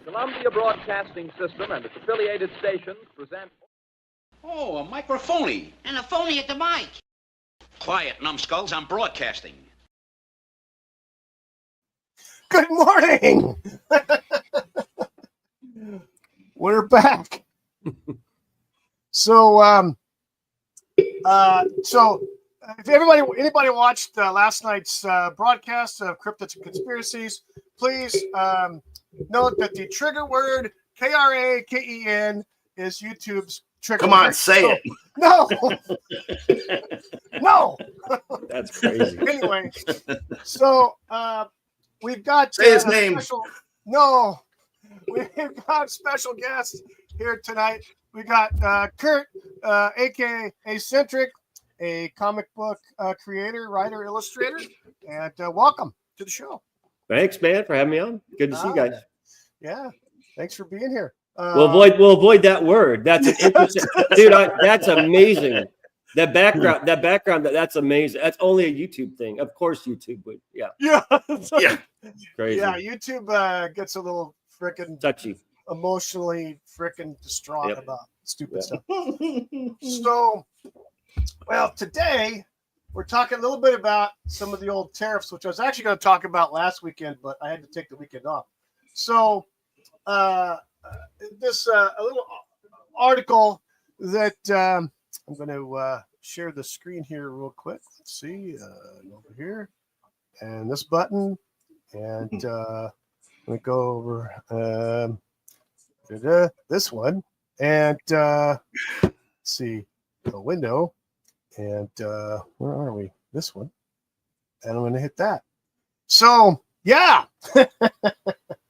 Columbia Broadcasting System and its affiliated stations present... Oh, a microphony. And a phony at the mic. Quiet, numbskulls, I'm broadcasting. Good morning. We're back. So if anybody watched last night's broadcast of Cryptids and Conspiracies, please note that the trigger word KRAKEN is YouTube's trigger Come on, word. say it. No. No. That's crazy. Anyway, so we've got say his name. We've got special guests here tonight. We got Kurt, aka Eccentric, a comic book creator, writer, illustrator, and welcome to the show. Thanks, man, for having me on. Good to see you guys. Yeah, thanks for being here. We'll avoid that word. That's an interesting, dude. That's amazing. That background. That's amazing. That's only a YouTube thing. Of course, YouTube would. Yeah. Yeah. Crazy. Yeah. YouTube gets a little freaking touchy, emotionally freaking distraught about stupid stuff. So, well, today we're talking a little bit about some of the old tariffs, which I was actually going to talk about last weekend, but I had to take the weekend off. So, this a little article that I'm going to share the screen here real quick. Let's see, over here, and this button, and let me go over this one, and let's see, the window, and where are we? This one, and I'm going to hit that. So, yeah.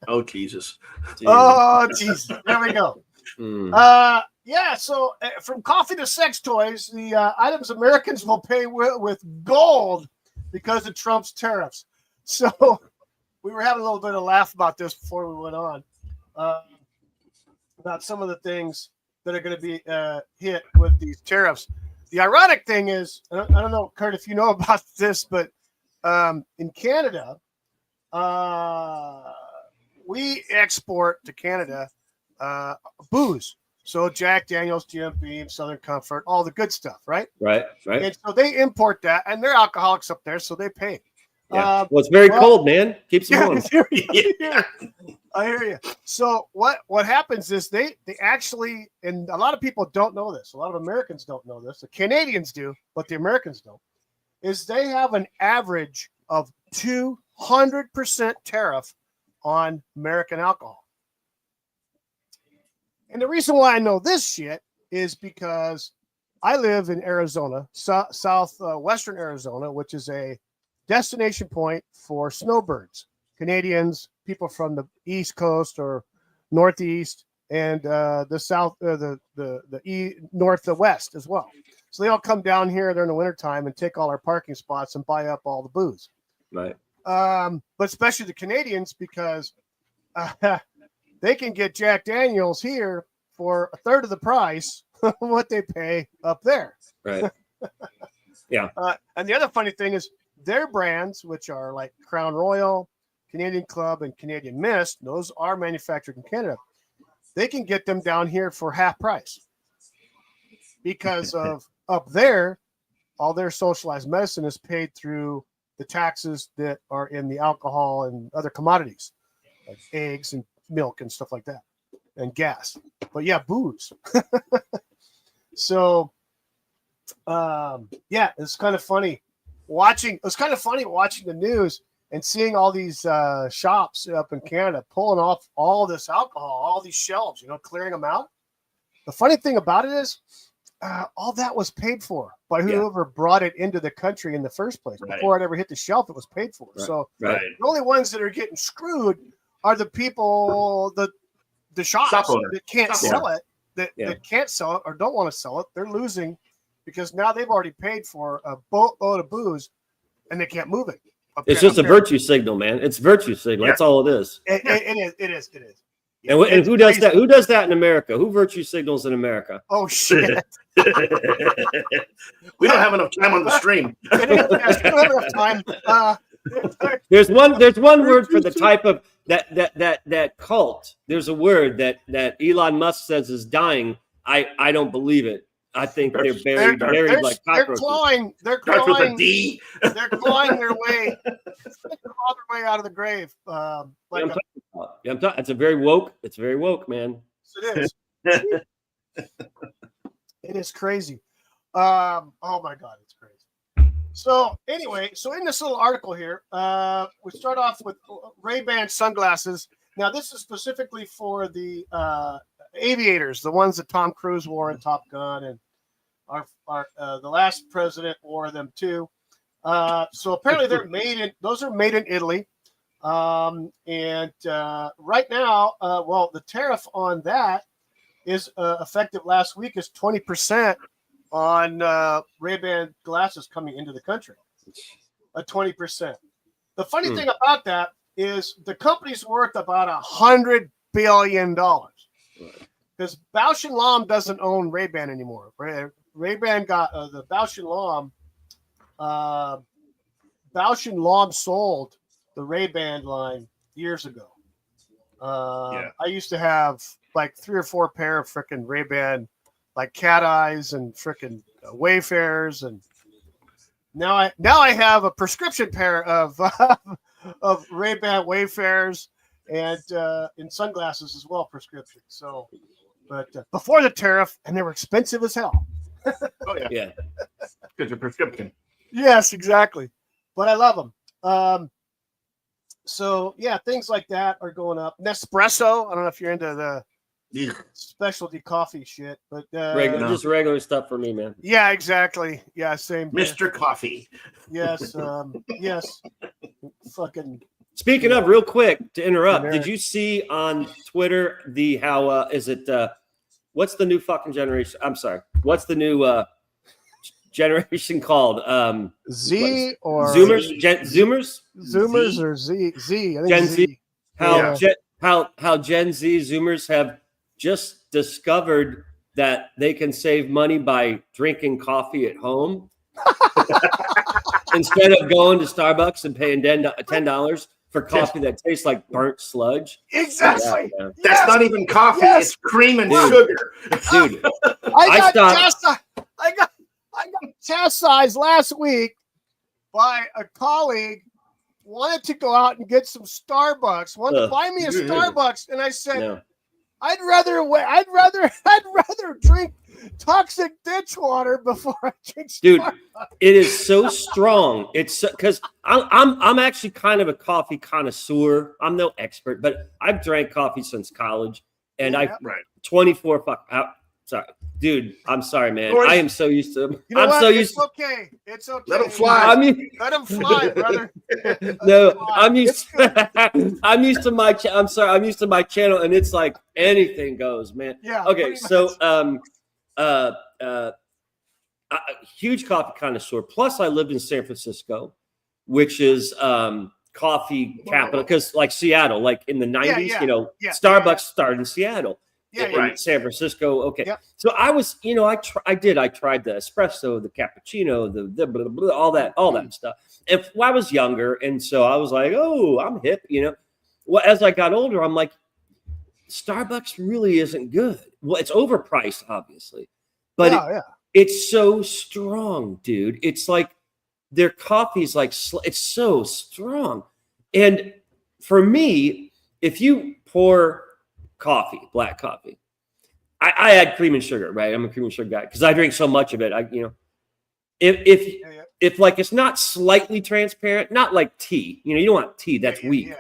Oh, Jesus. Oh, Jesus. There we go. Yeah, so from coffee to sex toys, the items Americans will pay with gold because of Trump's tariffs. So we were having a little bit of a laugh about this before we went on, about some of the things that are going to be hit with these tariffs. The ironic thing is, I don't know, Kurt, if you know about this, but in Canada, we export to Canada booze. So Jack Daniels, Jim Beam, Southern Comfort, all the good stuff, right? Right. And so they import that, and they're alcoholics up there, so they pay. Yeah. Well, it's very cold, man. Keeps you warm. I hear you. So what happens is they actually, and a lot of people don't know this. A lot of Americans don't know this. The Canadians do, but the Americans don't. Is they have an average of 200% tariff on American alcohol. And the reason why I know this shit is because I live in Arizona, southwestern Arizona, which is a destination point for snowbirds, Canadians, people from the East Coast or Northeast, and the South, North, the West as well. So they all come down here during the wintertime and take all our parking spots and buy up all the booze. Right. But especially the Canadians, because they can get Jack Daniels here for a third of the price of what they pay up there. Right. Yeah. And the other funny thing is their brands, which are like Crown Royal, Canadian Club, and Canadian Mist, those are manufactured in Canada. They can get them down here for half price because of up there, all their socialized medicine is paid through the taxes that are in the alcohol and other commodities, like eggs and milk and stuff like that, and gas. But yeah, booze. So, yeah, it's kind of funny watching. It's kind of funny watching the news and seeing all these shops up in Canada pulling off all this alcohol, all these shelves, clearing them out. The funny thing about it is, all that was paid for by whoever brought it into the country in the first place. Right. Before it ever hit the shelf, it was paid for. Right. So the only ones that are getting screwed are the people, the shops that can't sell it, that can't sell it or don't want to sell it. They're losing because now they've already paid for a boatload of booze and they can't move it. It's just a virtue signal, man. It's virtue signal. Yeah. That's all it is. It is. Yeah, and who does that? Who does that in America? Who virtue signals in America? Oh, shit. We don't have enough time on the stream. We don't have enough time. There's one word for the type of that cult. There's a word that Elon Musk says is dying. I don't believe it. I think they're buried like cockroaches. They're Starts with a clawing. D. They're clawing their way. Claw their way out of the grave. Like It's a very woke. It's very woke, man. it is. It is crazy. Oh my God, it's crazy. So anyway, in this little article here, we start off with Ray-Ban sunglasses. Now this is specifically for the aviators, the ones that Tom Cruise wore in Top Gun, and the last president wore them too. So apparently those are made in Italy. And right now, the tariff on that is effective last week is 20% on Ray-Ban glasses coming into the country. 20%. The funny thing about that is the company's worth about $100 billion because Bausch & Lomb doesn't own Ray-Ban anymore. Ray-Ban got the Bausch & Lomb. Bausch & Lomb sold the Ray-Ban line years ago. I used to have like 3 or 4 pair of freaking Ray-Ban, like cat eyes and freaking Wayfarers, and now I have a prescription pair of of Ray-Ban Wayfarers and in sunglasses as well, prescription. So, but before the tariff, and they were expensive as hell. Oh yeah, because your prescription. Yes, exactly. But I love them. So yeah, things like that are going up. Nespresso. I don't know if you're into the specialty coffee shit, but just regular stuff for me, man. Yeah, exactly. Yeah, same. Mr. Coffee. Yes. Yes. Fucking. Speaking of, real quick to interrupt, did you see on Twitter what's the new fucking generation? I'm sorry. What's the new generation called? Z or Zoomers? Zoomers? Zoomers or Z? I think Gen Z. How Gen Z Zoomers have just discovered that they can save money by drinking coffee at home instead of going to Starbucks and paying $10 for coffee that tastes like burnt sludge. Exactly. Yeah, that's not even coffee. Yes. It's cream and sugar. Dude, I got chastised last week by a colleague wanted to go out and get some Starbucks, wanted to buy me a Starbucks, and I said, no. I'd rather drink toxic ditch water before I drink Starbucks. Dude, it is so strong. It's because I'm actually kind of a coffee connoisseur. I'm no expert, but I've drank coffee since college, and 24 sorry, dude. I'm sorry, man. I am so used to. You know I'm what? so used. It's okay. Let them fly. I mean, let them fly, brother. I'm used. I'm used to my. I'm sorry. I'm used to my channel, and it's like anything goes, man. Yeah. Okay, so huge coffee connoisseur. Plus, I lived in San Francisco, which is coffee capital, because like Seattle, like in the 90s, Starbucks started in Seattle. In San Francisco. Okay. Yep. So I was, I tried the espresso, the cappuccino, the blah, blah, all that stuff. And I was younger. And so I was like, oh, I'm hip, Well, as I got older, I'm like, Starbucks really isn't good. Well, it's overpriced, obviously, but it's so strong, dude. It's like their coffee's like, it's so strong. And for me, if you pour coffee, black coffee, I add cream and sugar, right? I'm a cream and sugar guy because I drink so much of it. If like it's not slightly transparent, not like tea, you don't want tea, that's weak.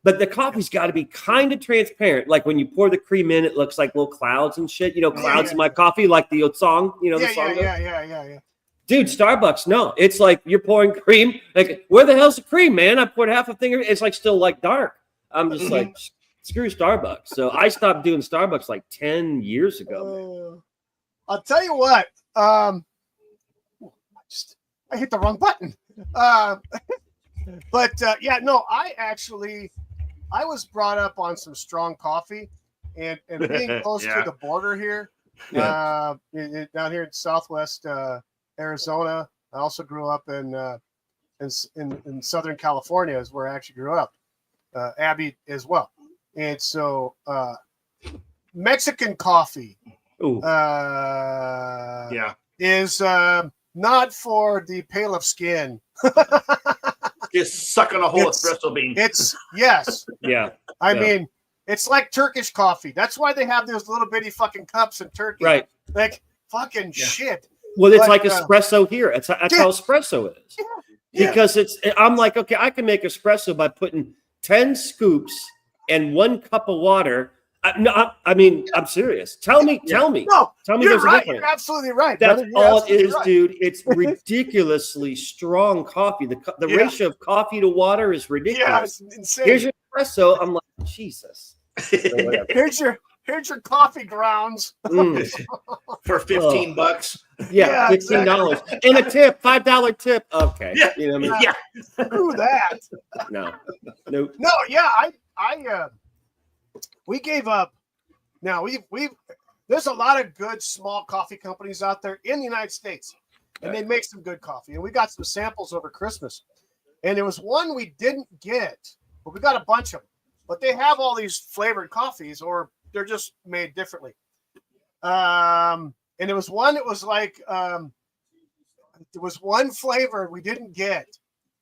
But the coffee's got to be kind of transparent. Like when you pour the cream in, it looks like little clouds and shit. Clouds in my coffee, like the old song. The song. Yeah. Dude, Starbucks, no, it's like you're pouring cream. Like where the hell's the cream, man? I poured half a finger. It's like still like dark. I'm just like. Screw Starbucks. So I stopped doing Starbucks like 10 years ago. I'll tell you what. I hit the wrong button. I was brought up on some strong coffee, and being close to the border here, down here in Southwest Arizona. I also grew up in in Southern California is where I actually grew up. Abby as well. And so Mexican coffee is not for the pale of skin. Just sucking a whole espresso bean. I mean, it's like Turkish coffee. That's why they have those little bitty fucking cups in Turkey. Right. Like fucking shit. Well, it's like espresso here. That's how espresso is. Yeah. Because I'm like, okay, I can make espresso by putting 10 scoops and 1 cup of water. I mean, I'm serious. Tell me. No, tell me you're there's a right. difference. You're absolutely right. That's all it is, right. dude. It's ridiculously strong coffee. The ratio of coffee to water is ridiculous. Yeah, it's insane. Here's your espresso. I'm like, Jesus. Here's your coffee grounds for $15. Yeah, $15 exactly. And a tip, $5 tip. Okay, yeah, you know what I mean? Yeah, screw that. No. Yeah, I we gave up. Now we've there's a lot of good small coffee companies out there in the United States, and they make some good coffee. And we got some samples over Christmas, and there was one we didn't get, but we got a bunch of them. But they have all these flavored coffees, or they're just made differently. And there was one that was like, there was one flavor we didn't get,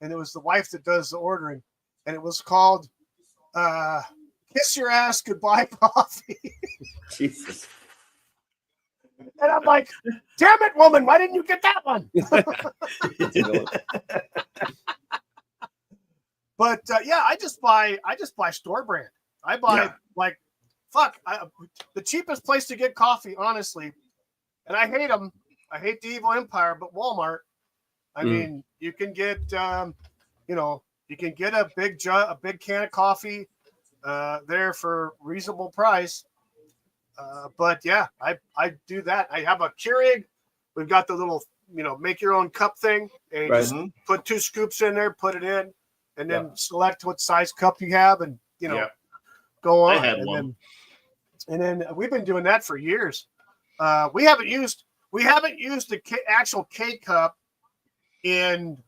and it was the wife that does the ordering, and it was called Kiss Your Ass Goodbye Coffee. Jesus. And I'm like, damn it, woman, why didn't you get that one? But I just buy store brand. I buy the cheapest place to get coffee, honestly. And I hate them. I hate the evil empire, but Walmart. I mean, you can get you can get a big can of coffee there for reasonable price. But yeah, I do that. I have a Keurig. We've got the little, make your own cup thing, and just put 2 scoops in there, put it in, and then select what size cup you have, and go on. I had one. And then we've been doing that for years. We haven't used the actual K cup in.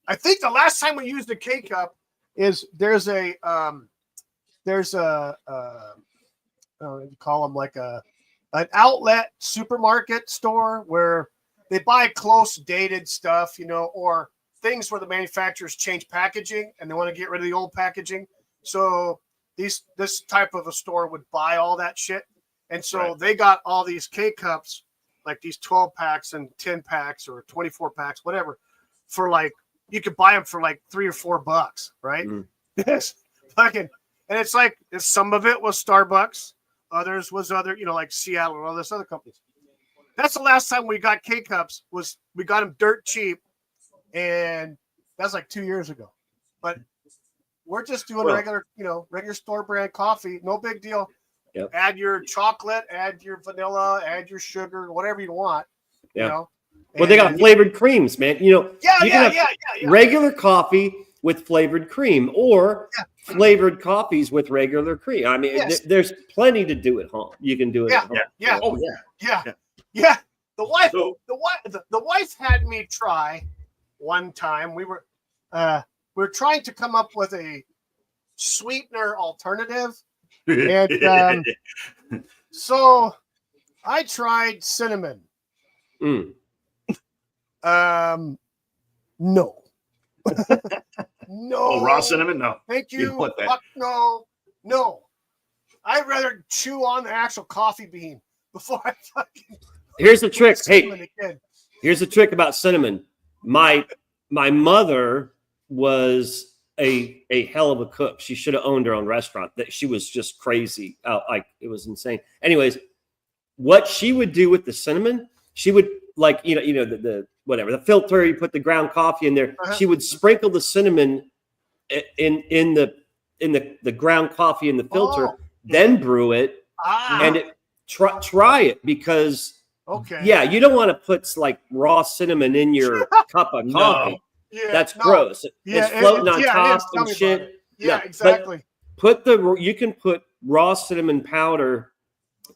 I think the last time we used the K cup is there's a you call them like an outlet supermarket store where they buy close dated stuff, or things where the manufacturers change packaging and they want to get rid of the old packaging. So this type of a store would buy all that shit. And so they got all these K cups, like these 12 packs and 10 packs or 24 packs, whatever, for like, you could buy them for like $3 or $4, right? Yes. Fucking, and it's like, some of it was Starbucks. Others was like Seattle and all this other companies. That's the last time we got K cups, was we got them dirt cheap. And that's like 2 years ago. But we're just doing regular store brand coffee. No big deal. Yep. Add your chocolate, add your vanilla, add your sugar, whatever you want. Well, they got flavored creams, man. You can have regular coffee with flavored cream, or flavored coffees with regular cream. I mean, there's plenty to do at home. You can do it at home. Yeah. Oh yeah. The wife had me try one time. We were trying to come up with a sweetener alternative. And so I tried cinnamon. No. No. Oh, raw cinnamon? No. Thank you. Fuck no. No. I'd rather chew on the actual coffee bean before I fucking. Here's the trick. Hey, here's the trick about cinnamon. My mother was a hell of a cook. She should have owned her own restaurant. That she was just crazy. Like, it was insane. Anyways, what she would do with the cinnamon, she would, like, the whatever, the filter, you put the ground coffee in there. She would sprinkle the cinnamon in the ground coffee in the filter, then brew it, and try it, because you don't want to put like raw cinnamon in your cup of coffee. Yeah, that's gross. It's floating on top and shit. Yeah, exactly. You can put raw cinnamon powder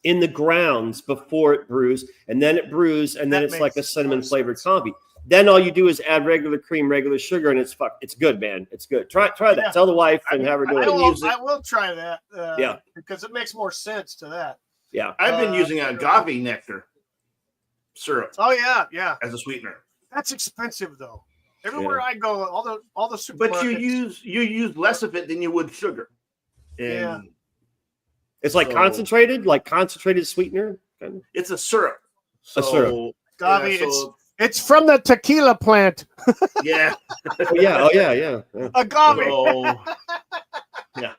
in the grounds before it brews, and then it brews, and then it's like a cinnamon flavored coffee. Then all you do is add regular cream, regular sugar, and it's good, man. It's good. Try that. Yeah. Tell the wife and have her do it. I will try that. Yeah, because it makes more sense to that. Yeah, I've been using agave nectar syrup. Oh yeah, as a sweetener. That's expensive though. Everywhere I go, all the supermarkets. But you use less of it than you would sugar. And it's like concentrated sweetener. It's a syrup. A syrup. Agave, it's from the tequila plant. Yeah. Yeah. Agave. Yeah.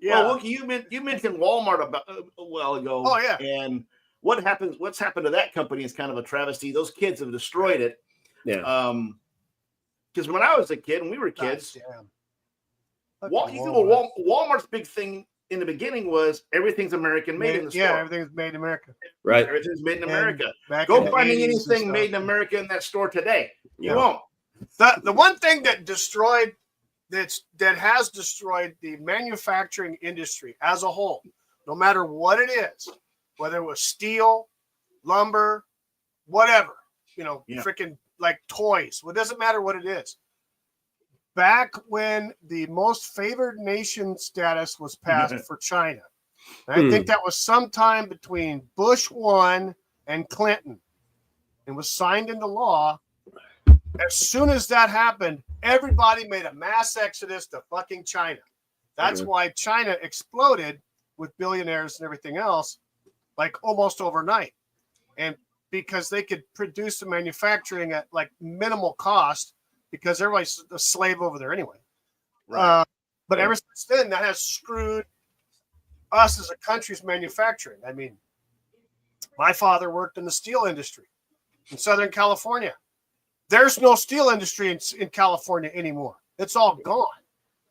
Yeah. Well, look, you mentioned Walmart a while ago. Oh yeah. And what's happened to that company is kind of a travesty. Those kids have destroyed it. Yeah. Because when I was a kid, and we were kids, Walmart's big thing in the beginning was everything's American made in the store. Yeah, everything's made in America. Right. Everything's made in America. Go finding anything made in America in that store today. You won't. The one thing that has destroyed the manufacturing industry as a whole, no matter what it is, whether it was steel, lumber, whatever, freaking like toys. Well, it doesn't matter what it is. Back when the most favored nation status was passed for China, I think that was sometime between Bush 1 and Clinton, and was signed into law. As soon as that happened, everybody made a mass exodus to fucking China. That's why China exploded with billionaires and everything else, like almost overnight. And because they could produce the manufacturing at like minimal cost, because everybody's a slave over there anyway. Right. But ever since then, that has screwed us as a country's manufacturing. I mean, my father worked in the steel industry in Southern California. There's no steel industry in California anymore. It's all gone.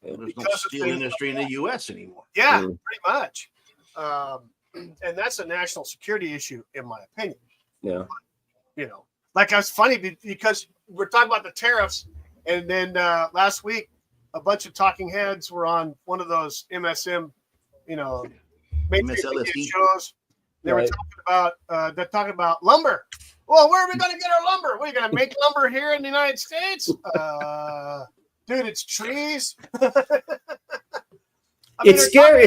There's no steel industry in the U.S. anymore. Yeah, pretty much. And that's a national security issue, in my opinion. Yeah. Like it's funny because we're talking about the tariffs, and then last week a bunch of talking heads were on one of those MSM, mainstream shows. They were talking about lumber. Well, where are we going to get our lumber? What, are you going to make lumber here in the United States? Dude, it's trees. It's scary.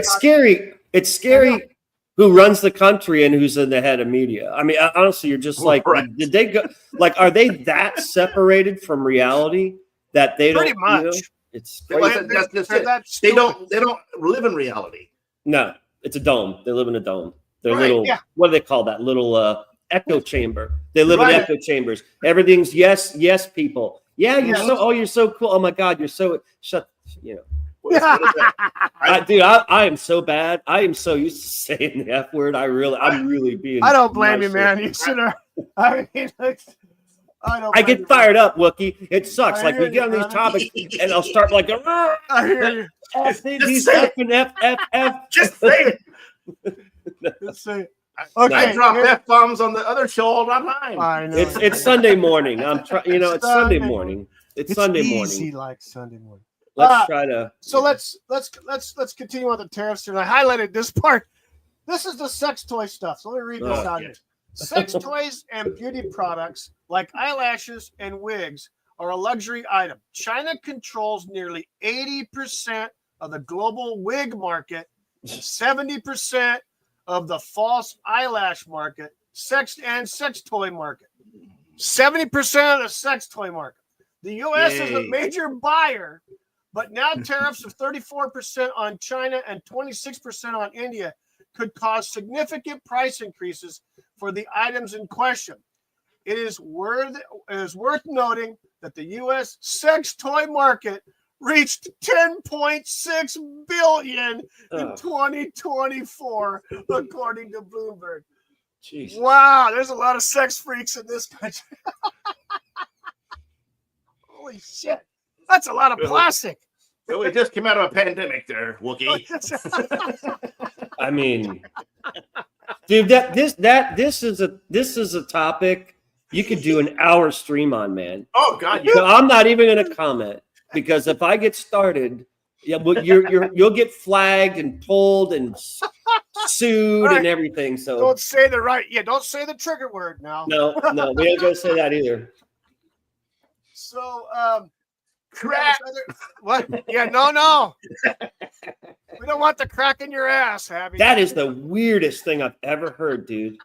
It's scary. Who runs the country and who's in the head of media? I mean, honestly, you're just like, did they go? Like, are they that separated from reality that they don't? Pretty much. It's that's they don't live in reality. No, it's a dome. They live in a dome. They're little. Yeah. What do they call that? Little echo chamber. They live in echo chambers. Everything's yes, people. Yeah, you're so cool. Oh my God, you're so shut. What is that? I am so bad. I am so used to saying the F word. I'm really being. I don't blame you, man. You should have. I mean, I get fired up, Wookie. It sucks. Like we get on these topics, and I'll start like, I hear you. These F and F. Just say it. Just say it. Okay, I drop F-bombs on the other show all the time. I know. It's Sunday morning. I'm trying. It's Sunday morning. It's Sunday morning. Easy like Sunday morning. Let's try to. So let's continue on the tariffs. And I highlighted this part. This is the sex toy stuff. So let me read this out here. Sex toys and beauty products like eyelashes and wigs are a luxury item. China controls nearly 80% of the global wig market, 70% of the false eyelash market, sex toy market. 70% of the sex toy market. The U.S. is a major buyer, but now tariffs of 34% on China and 26% on India could cause significant price increases for the items in question. It is worth noting that the U.S. sex toy market reached $10.6 billion in 2024, according to Bloomberg. Jeez. Wow, there's a lot of sex freaks in this country. Holy shit. That's a lot of plastic. So we just came out of a pandemic there, Wookie. I mean, dude, this is a topic you could do an hour stream on, man. Oh God, So I'm not even going to comment because if I get started, you'll get flagged and pulled and sued Right. and everything. So Don't say the right. Yeah, don't say the trigger word now. no, we ain't gonna say that either. So, Crack. what? Yeah, no. We don't want the crack in your ass, Abby. That is the weirdest thing I've ever heard, dude.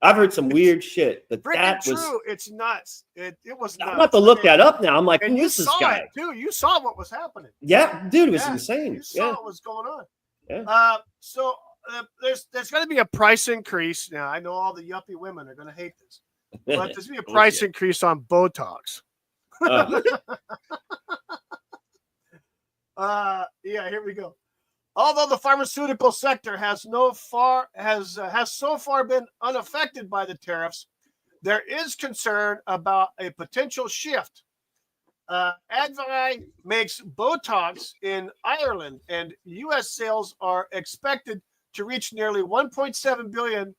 I've heard some weird shit, but freaking that was true. It's nuts. It was nuts. I'm about to look that up now. I'm like, and who you is this saw guy? it too. You saw what was happening. Yeah, dude, it was insane. You saw Yeah. what was going on. Yeah. So there's going to be a price increase. Now I know all the yuppie women are going to hate this, but there's going to be a price increase on Botox. Yeah, here we go. Although the pharmaceutical sector has so far been unaffected by the tariffs, there is concern about a potential shift. Advi makes Botox in Ireland, and U.S. sales are expected to reach nearly 1.7 billion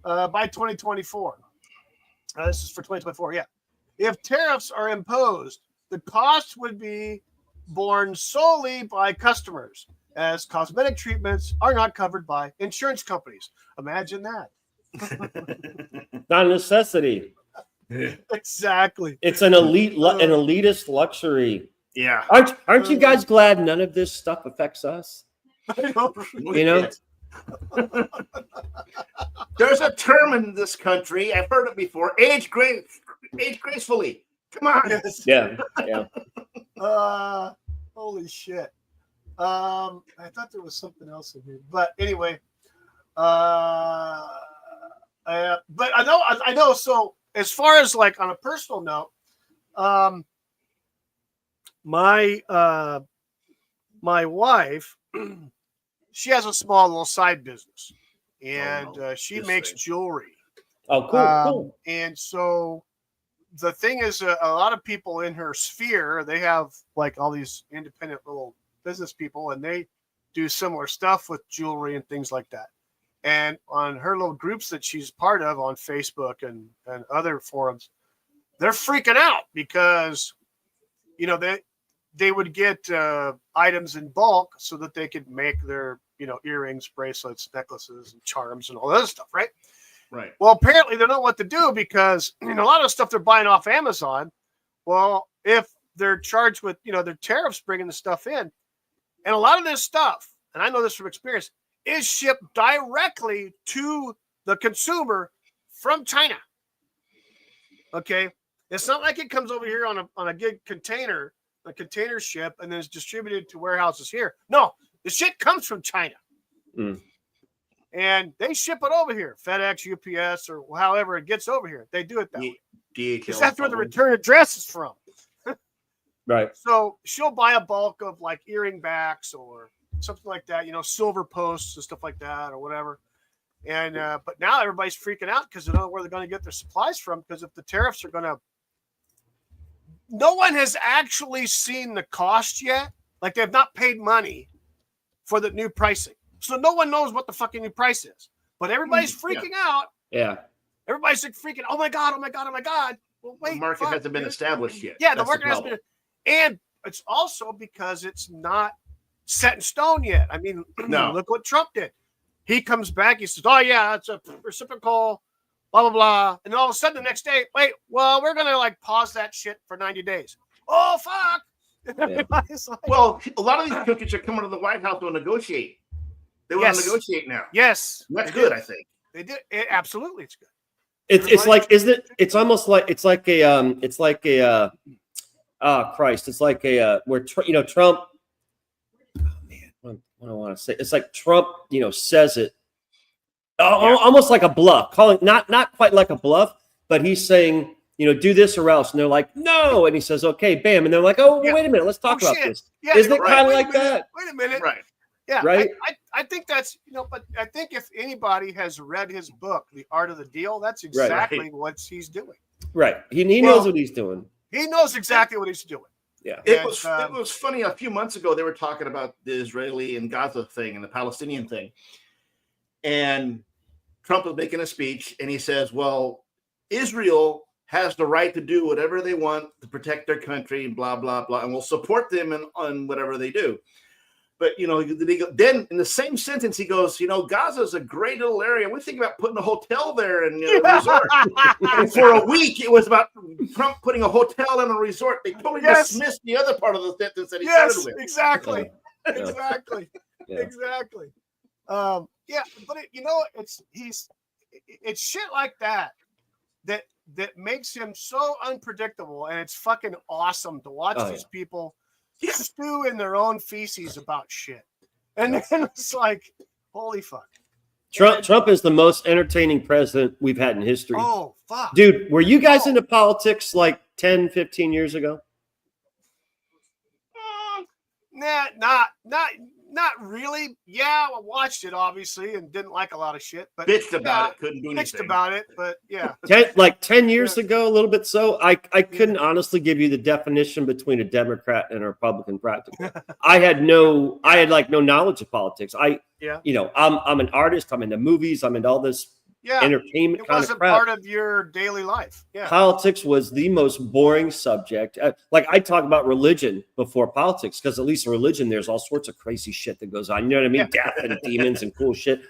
by 2024. This is for 2024. Yeah, if tariffs are imposed, the cost would be borne solely by customers, as cosmetic treatments are not covered by insurance companies. Imagine that. Not a necessity. Exactly. It's an elitist luxury. Yeah. Aren't you guys glad none of this stuff affects us? You know? There's a term in this country, I've heard it before, age gracefully. Come on. Yes. Yeah. Holy shit. I thought there was something else in here, but anyway, but I know. So as far as like on a personal note, my wife, she has a small little side business, and she makes jewelry. Oh, cool. And so the thing is, a lot of people in her sphere, they have like all these independent little business people, and they do similar stuff with jewelry and things like that. And on her little groups that she's part of on Facebook and other forums, they're freaking out because, you know, they would get items in bulk so that they could make their, you know, earrings, bracelets, necklaces, and charms and all that stuff, right? Right. Well, apparently they don't know what to do because, you know, a lot of stuff they're buying off Amazon. Well, if they're charged with, you know, their tariffs bringing the stuff in, and a lot of this stuff, and I know this from experience, is shipped directly to the consumer from China. Okay, it's not like it comes over here on a good container, a container ship, and then is distributed to warehouses here. No, the shit comes from China. And they ship it over here, FedEx, UPS, or however it gets over here. They do it that way. Because that's where the return address is from. Right. So she'll buy a bulk of like earring backs or something like that, you know, silver posts and stuff like that or whatever. And but now everybody's freaking out because they don't know where they're going to get their supplies from, because if the tariffs are going to, no one has actually seen the cost yet. Like they have not paid money for the new pricing. So no one knows what the fucking new price is. But everybody's freaking out. Yeah. Everybody's like freaking, oh my God. Well, wait. The market hasn't been established yet. Yeah, the market hasn't been. And it's also because it's not set in stone yet. I mean, look what Trump did. He comes back. He says, oh, yeah, it's a reciprocal, blah, blah, blah. And all of a sudden the next day, wait, well, we're going to like pause that shit for 90 days. Oh, fuck. Yeah. Like, well, a lot of these cookies are coming to the White House to negotiate. They want to negotiate now. Yes. That's good, I think. They did. Absolutely. It's good. It's like, isn't it? It's almost like, it's like a, Christ. It's like a, where, you know, Trump, oh man, what do I want to say? It's like Trump, you know, says it almost like a bluff, calling, not quite like a bluff, but he's saying, you know, do this or else. And they're like, no. And he says, okay, bam. And they're like, oh, wait a minute. Let's talk about this. Yeah, isn't it kind of like that? Wait a minute. Right. Yeah. Right. I think that's, you know, but I think if anybody has read his book, The Art of the Deal, that's exactly what he's doing. Right. He knows what he's doing. He knows exactly what he's doing. Yeah. It was funny. A few months ago, they were talking about the Israeli and Gaza thing and the Palestinian thing. And Trump was making a speech and he says, well, Israel has the right to do whatever they want to protect their country and blah, blah, blah. And we'll support them on whatever they do. But then in the same sentence he goes, Gaza is a great little area. We're thinking about putting a hotel there and a resort. And for a week, it was about Trump putting a hotel and a resort. They totally dismissed the other part of the sentence that he started with. Exactly. Yeah. Exactly. Yeah. Exactly. But it's shit like that makes him so unpredictable, and it's fucking awesome to watch these people stew in their own feces about shit. And then it's like, holy fuck. Trump is the most entertaining president we've had in history. Oh, fuck. Dude, were you guys into politics like 10, 15 years ago? Nah, not really. Yeah, I watched it obviously and didn't like a lot of shit, but bitched about it, couldn't do anything. Bitched about it, but yeah. 10 years ago, a little bit so. I couldn't honestly give you the definition between a Democrat and a Republican practically. I had no knowledge of politics. I'm an artist, I'm into movies, I'm into all this entertainment kind of crap. It wasn't part of your daily life. Yeah. Politics was the most boring subject. Like I talk about religion before politics, because at least in religion, there's all sorts of crazy shit that goes on. You know what I mean? Death and demons and cool shit.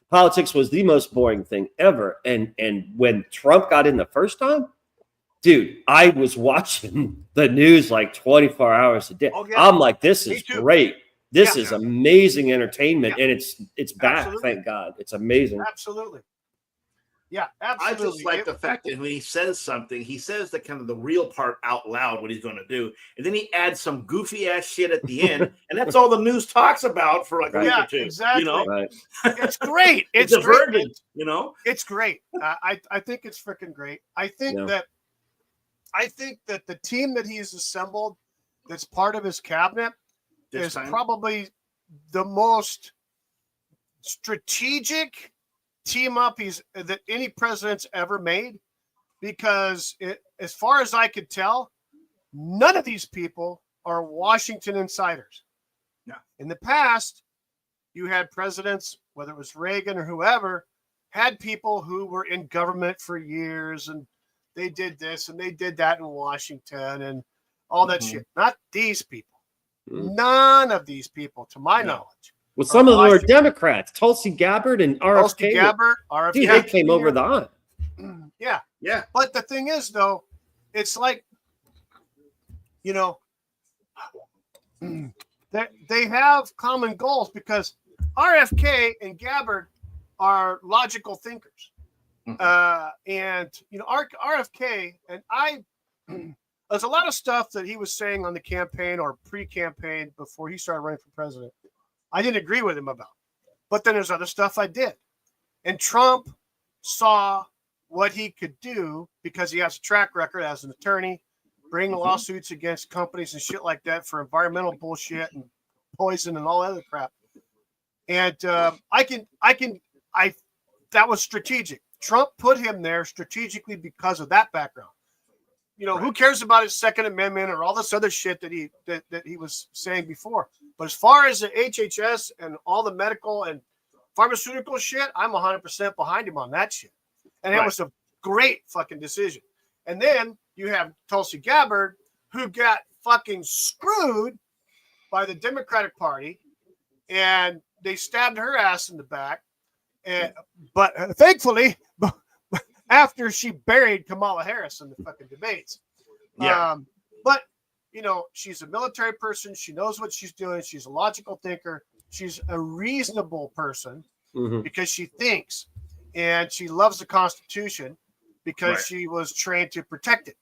Politics was the most boring thing ever. And when Trump got in the first time, dude, I was watching the news like 24 hours a day. Oh, yeah. I'm like, this is great. This is amazing entertainment. And it's back. Absolutely. Thank God. It's amazing. Absolutely. Yeah, absolutely. I just like the fact that when he says something, he says the kind of the real part out loud, what he's going to do, and then he adds some goofy ass shit at the end, and that's all the news talks about for like a week or two. Exactly. Right. It's great. It's diverted. It's great. I think it's freaking great. I think that the team that he's assembled, that's part of his cabinet, is probably the most strategic team up that any president's ever made, because as far as I could tell, none of these people are Washington insiders. No. In the past, you had presidents, whether it was Reagan or whoever, had people who were in government for years and they did this and they did that in Washington and all that shit. Not these people. None of these people, to my knowledge. Well, some of them are Democrats. Tulsi Gabbard and RFK. RFK. Dude, they came over the aisle. Yeah. Yeah. But the thing is, though, it's like, they have common goals, because RFK and Gabbard are logical thinkers. And, RFK and there's a lot of stuff that he was saying on the campaign or pre-campaign before he started running for president I didn't agree with him about. But then there's other stuff I did. And Trump saw what he could do, because he has a track record as an attorney, bring lawsuits against companies and shit like that for environmental bullshit and poison and all that other crap. And that was strategic. Trump put him there strategically because of that background. Who cares about his Second Amendment or all this other shit that he was saying before? But as far as the HHS and all the medical and pharmaceutical shit, I'm 100% behind him on that shit. And it was a great fucking decision. And then you have Tulsi Gabbard, who got fucking screwed by the Democratic Party, and they stabbed her ass in the back. But thankfully, after she buried Kamala Harris in the fucking debates. Yeah. But, she's a military person. She knows what she's doing. She's a logical thinker. She's a reasonable person because she thinks, and she loves the Constitution because she was trained to protect it.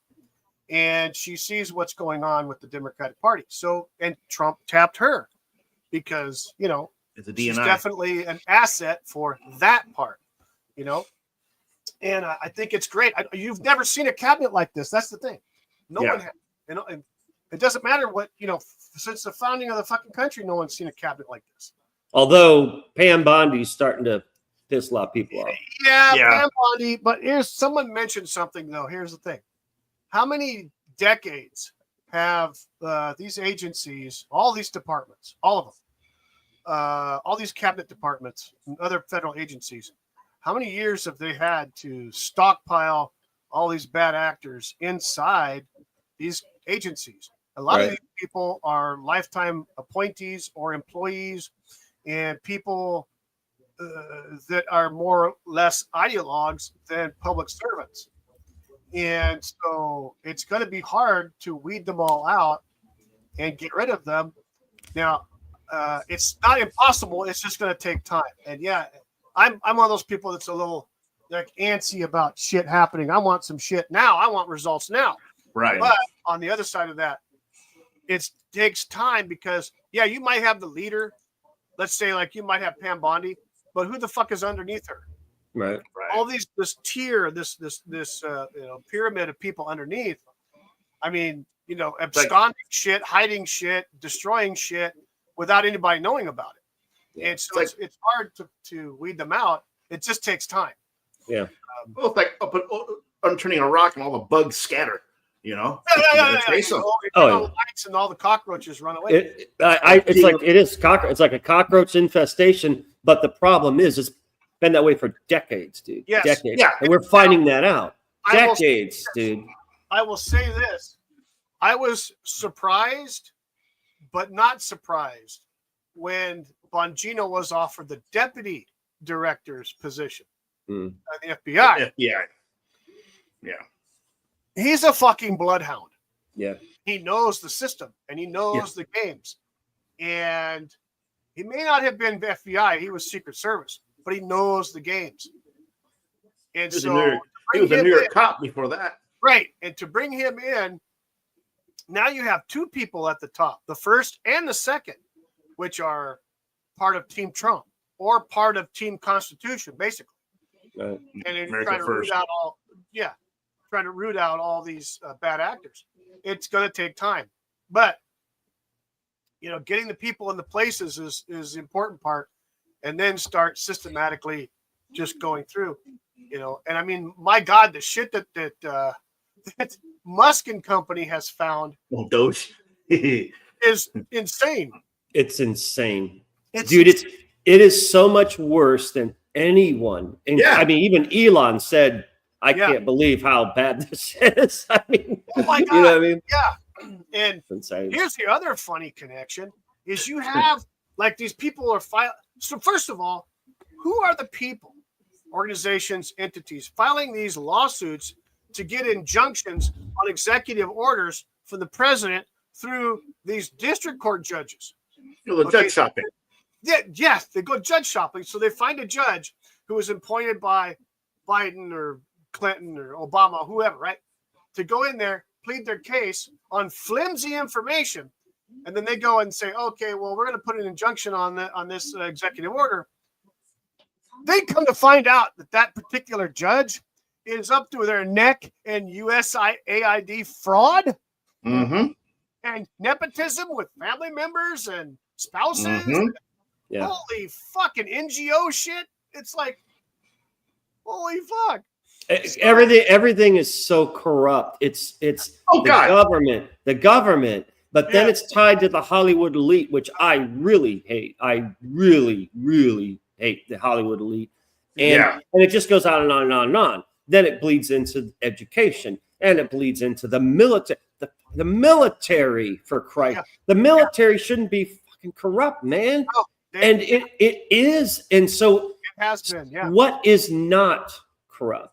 And she sees what's going on with the Democratic Party. So, and Trump tapped her because, she's definitely an asset for that part, And I think it's great. You've never seen a cabinet like this. That's the thing. No one has. And it doesn't matter what, since the founding of the fucking country, no one's seen a cabinet like this. Although Pam Bondi's starting to piss a lot of people off. Yeah. Pam Bondi. But someone mentioned something, though. Here's the thing. How many decades have these agencies, all these departments, all of them, all these cabinet departments and other federal agencies, how many years have they had to stockpile all these bad actors inside these agencies? A lot of these people are lifetime appointees or employees, and people that are more or less ideologues than public servants. And so it's going to be hard to weed them all out and get rid of them. Now, it's not impossible. It's just going to take time. And yeah, I'm one of those people that's a little like antsy about shit happening. I want some shit now. I want results now. Right. But on the other side of that, it takes time because, yeah, you might have the leader. Let's say like you might have Pam Bondi, but who the fuck is underneath her? Right. All this tier, this pyramid of people underneath. I mean, absconding shit, hiding shit, destroying shit without anybody knowing about it. Yeah. And so it's hard to weed them out. It just takes time. Yeah. Well, it's like I'm turning a rock and all the bugs scatter. Yeah. Oh, lights and all the cockroaches run away. It's like a cockroach infestation. But the problem is, it's been that way for decades, dude. Yes. Decades. Yeah. And we're finding that out. Decades, dude. I will say this. I was surprised, but not surprised when Bongino was offered the deputy director's position at the FBI. Yeah. He's a fucking bloodhound. Yeah. He knows the system and he knows the games. And he may not have been FBI. He was Secret Service, but he knows the games. And he was a New York cop before that. Right. And to bring him in, now you have two people at the top, the first and the second, which are part of Team Trump or part of Team Constitution, basically. Right. And then trying to root out all these bad actors. It's going to take time, but getting the people in the places is the important part, and then start systematically just going through. And I mean, my God, the shit that Musk and company has found Doge is insane. It's insane, dude. It is so much worse than anyone. And I mean, even Elon said, I can't believe how bad this is. I mean, oh my God. You know what I mean? Yeah. And here's the other funny connection is you have like these people are filing. So first of all, who are the people, organizations, entities filing these lawsuits to get injunctions on executive orders from the president through these district court judges? Judge shopping. Yes, they go judge shopping. So they find a judge who was appointed by Biden or Clinton or Obama, whoever, right? To go in there, plead their case on flimsy information, and then they go and say, okay, well, we're going to put an injunction on this executive order. They come to find out that particular judge is up to their neck in USAID fraud and nepotism with family members and spouses. Yeah. Holy fucking NGO shit. It's like, holy fuck. Everything is so corrupt. It's the government, but then it's tied to the Hollywood elite, which I really hate. I really, really hate the Hollywood elite. And it just goes on and on and on and on. Then it bleeds into education and it bleeds into the military. The military, for Christ. The military shouldn't be fucking corrupt, man. No, and it is. And so it has been, what is not corrupt?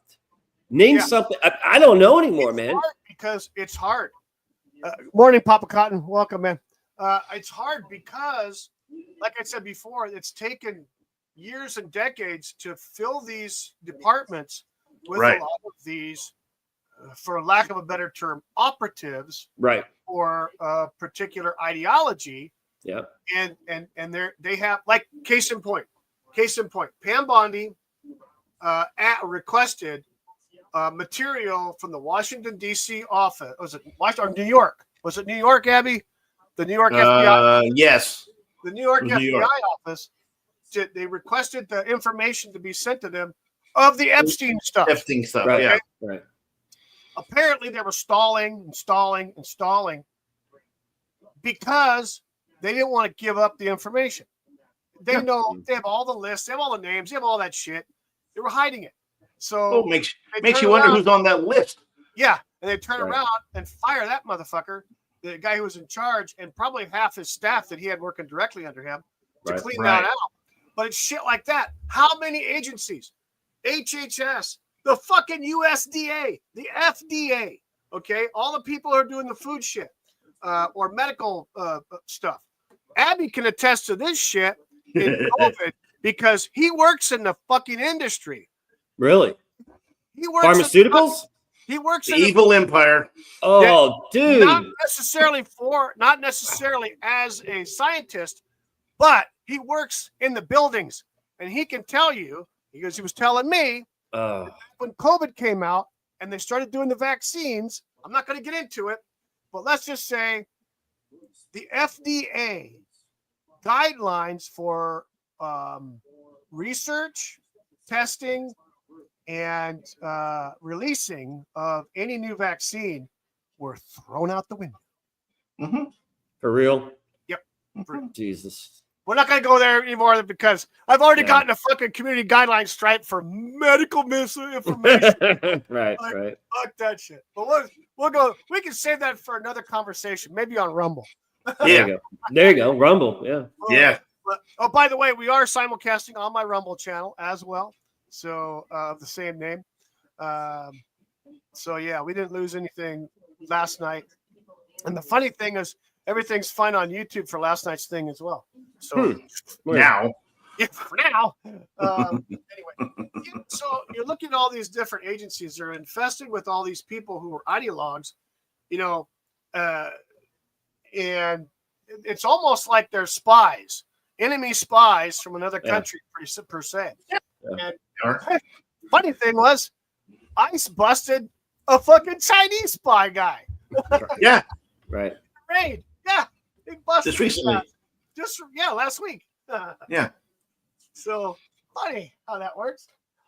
Name something. I don't know anymore, man. Because it's hard. Morning, Papa Cotton. Welcome, man. It's hard because, like I said before, it's taken years and decades to fill these departments with a lot of these, for lack of a better term, operatives, for a particular ideology. Yeah. And they have, like, case in point, Pam Bondi requested material from the Washington, D.C. office. Was it Washington or New York? Was it New York, Abby? The New York FBI? Yes. The New York FBI office. They requested the information to be sent to them of the Epstein stuff. Right. Apparently, they were stalling because they didn't want to give up the information. They know they have all the lists, they have all the names, they have all that shit. They were hiding it. So makes you wonder who's on that list. Yeah, and they turn around and fire that motherfucker the guy who was in charge, and probably half his staff that he had working directly under him to Right. clean that out. But it's shit like that. How many agencies? HHS, the fucking USDA, the FDA, okay? All the people who are doing the food shit or medical stuff. Abby can attest to this shit in COVID because he works in the fucking industry. Really? He works Pharmaceuticals? He works The in evil empire. Oh, dude. not necessarily as a scientist, but he works in the buildings, and he can tell you, because he was telling me when COVID came out and they started doing the vaccines. I'm not going to get into it, but let's just say the FDA guidelines for research, testing, and releasing of any new vaccine were thrown out the window. Mm-hmm. For real? Yep. Jesus. We're not going to go there anymore because I've already gotten a fucking community guideline stripe for medical misinformation. Right. Fuck that shit. But we'll go. We can save that for another conversation, maybe on Rumble. There you go. Rumble. Yeah. Yeah. But, by the way, we are simulcasting on my Rumble channel as well. So the same name. So yeah, we didn't lose anything last night. And the funny thing is, everything's fine on YouTube for last night's thing as well. So Now. Yeah, for now. Anyway, so you're looking at all these different agencies. They're infested with all these people who are ideologues, and it's almost like they're spies, enemy spies from another country, per se. Yeah. And funny thing was, ICE busted a fucking Chinese spy guy. Yeah. Right. Raid. Yeah. They busted Just recently. Last week. Yeah. So funny how that works.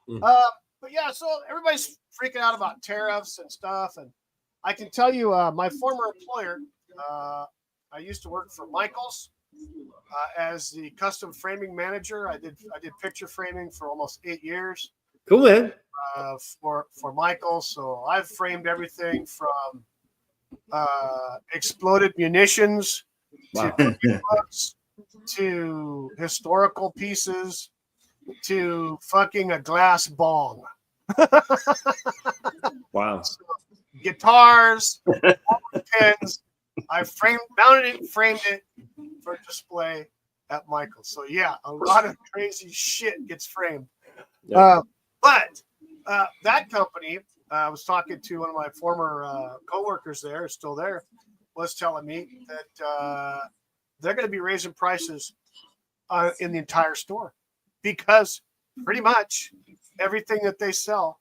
Mm. But yeah, so everybody's freaking out about tariffs and stuff. And I can tell you, my former employer, I used to work for Michaels as the custom framing manager. I did picture framing for almost 8 years. Cool, man. For Michaels. So I've framed everything from exploded munitions to books, to historical pieces, to fucking a glass bong. Wow. So, guitars, pens. I mounted it and framed it for display at Michael's. So yeah, a lot of crazy shit gets framed. Yep. But that company, I was talking to one of my former coworkers there, still there, was telling me that they're going to be raising prices in the entire store because pretty much everything that they sell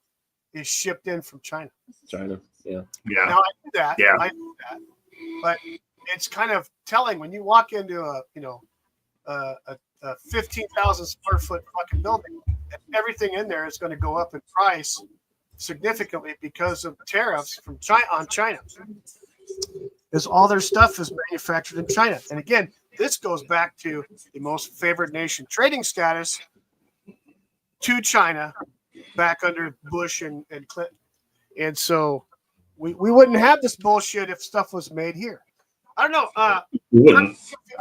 is shipped in from China. China, yeah. Now I do that. Yeah. I do that. But it's kind of telling when you walk into a 15,000 square foot fucking building, and everything in there is going to go up in price significantly because of tariffs from China on China. Is all their stuff is manufactured in China. And again, this goes back to the most favored nation trading status to China back under Bush and Clinton. And so we wouldn't have this bullshit if stuff was made here. I don't know. I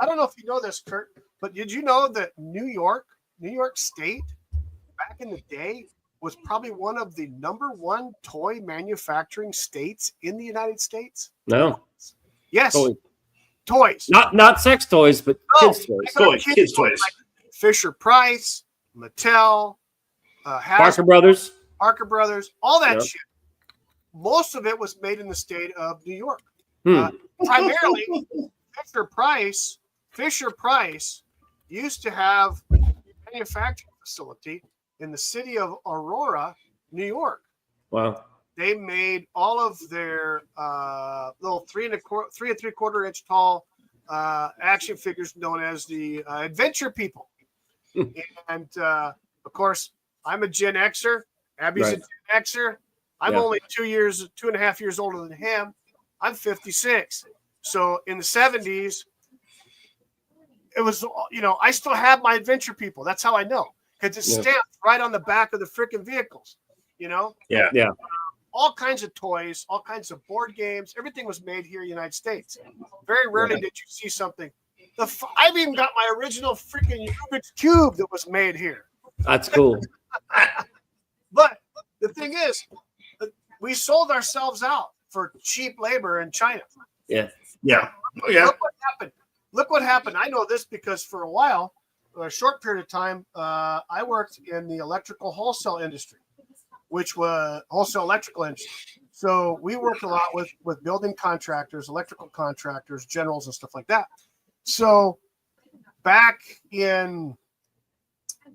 don't know if you know this, Kurt, but did you know that New York State back in the day was probably one of the #1 toy manufacturing states in the United States? No. Yes. Toys. Not sex toys, but kids toys. Kids toys. Like Fisher Price, Mattel, Parker Brothers, all that shit. Most of it was made in the state of New York. Primarily, Fisher Price used to have a manufacturing facility in the city of Aurora, New York. Wow. They made all of their little 3 3/4 inch tall action figures known as the Adventure People. And of course, I'm a Gen Xer. Abby's a Gen Xer. I'm only 2.5 years older than him. I'm 56. So in the 70s, it was, I still have my Adventure People. That's how I know. Because it's stamped right on the back of the freaking vehicles, Yeah. all kinds of toys, all kinds of board games. Everything was made here in the United States. Very rarely did you see something. I've even got my original freaking Rubik's Cube that was made here. That's cool. But the thing is, we sold ourselves out for cheap labor in China. Yeah. Yeah. Oh, yeah. Look what happened. I know this because for a while, a short period of time, I worked in the electrical wholesale industry, which was wholesale electrical industry. So we worked a lot with building contractors, electrical contractors, generals, and stuff like that. So back in,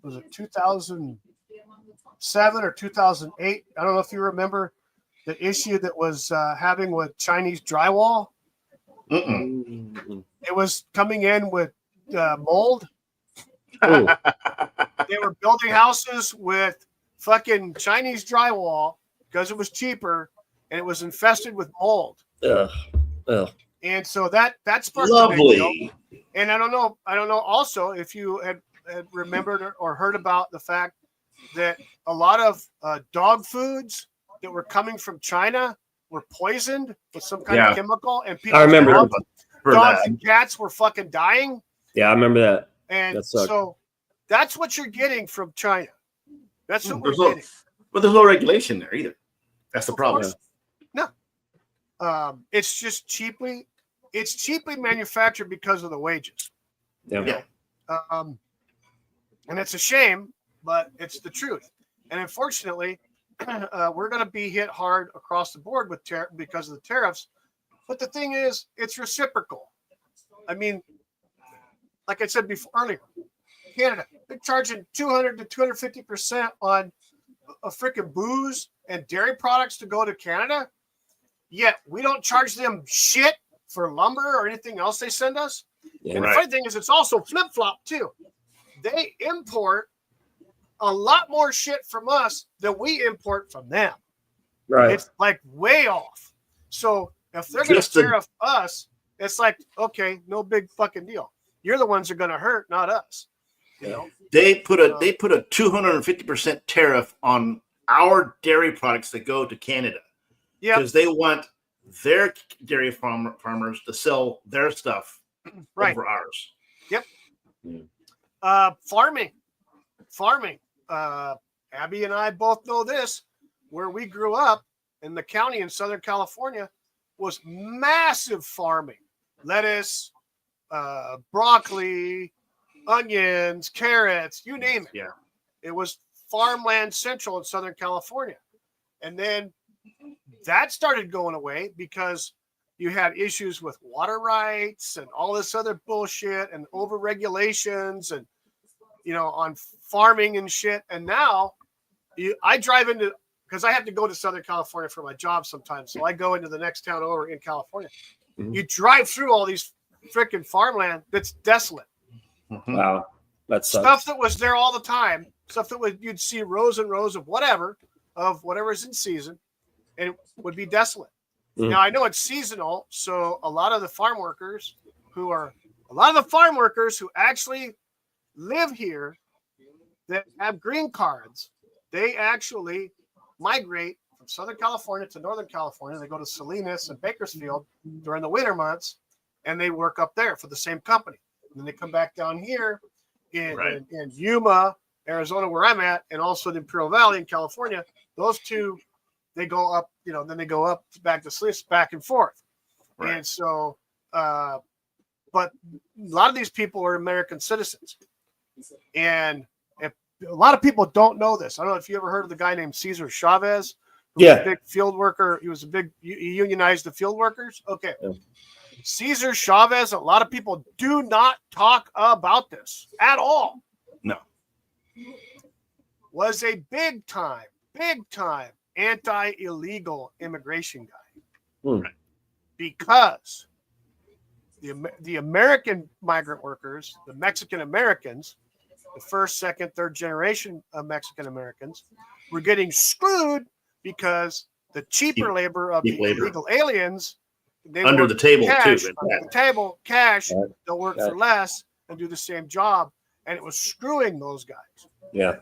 was it 2007 or 2008? I don't know if you remember the issue that was having with Chinese drywall. It was coming in with mold. They were building houses with fucking Chinese drywall because it was cheaper, and it was infested with mold. Ugh. And so that sparked lovely. And I don't know. Also, if you had remembered or heard about the fact that a lot of dog foods that were coming from China were poisoned with some kind of chemical, and people, I remember dogs and cats were fucking dying. Yeah, I remember that. And so that's what you're getting from China. That's what we're getting. But there's no regulation there either. That's the problem. No. It's just cheaply manufactured because of the wages. Yeah. And it's a shame, but it's the truth. And unfortunately, we're going to be hit hard across the board with because of the tariffs. But the thing is, it's reciprocal. I mean, like I said before earlier, Canada, they're charging 200 to 250% on a freaking booze and dairy products to go to Canada. Yet we don't charge them shit for lumber or anything else they send us. Yeah, and the funny thing is, it's also flip-flop too. They import a lot more shit from us than we import from them. Right. It's like way off. So if they're going to tariff us, it's like, okay, no big fucking deal. You're the ones that are going to hurt, not us. You know? They put a 250% tariff on our dairy products that go to Canada. Yeah, because they want their dairy farmers to sell their stuff over ours. Yep. Farming. Abby and I both know this. Where we grew up in the county in Southern California was massive farming. Lettuce, broccoli, onions, carrots, you name it. Yeah. It was farmland central in Southern California. And then that started going away because you had issues with water rights and all this other bullshit and over regulations and, on farming and shit. And now I drive into, because I have to go to Southern California for my job sometimes. So I go into the next town over in California. Mm-hmm. You drive through all these freaking farmland that's desolate. Mm-hmm. Wow. That's stuff that was there all the time. Stuff that you'd see rows and rows of whatever's in season, and it would be desolate. Mm-hmm. Now I know it's seasonal, so a lot of the farm workers who actually live here that have green cards, they actually migrate from Southern California to Northern California. They go to Salinas and Bakersfield during the winter months, and they work up there for the same company. And then they come back down here in Yuma, Arizona, where I'm at, and also in Imperial Valley in California. Those two, they go up, then they go up back to Salinas, back and forth. Right. And so, but a lot of these people are American citizens. And a lot of people don't know this. I don't know if you ever heard of the guy named Cesar Chavez. Who was a big field worker. He unionized the field workers. Okay. Yeah. Cesar Chavez, a lot of people do not talk about this at all. No. Was a big time anti-illegal immigration guy. Right. Because the American migrant workers, the Mexican Americans, the first, second, third generation of Mexican Americans were getting screwed because the cheaper labor of the illegal aliens, they under the table cash, too. Under the table, cash, they'll work for less and do the same job, and it was screwing those guys. Yeah.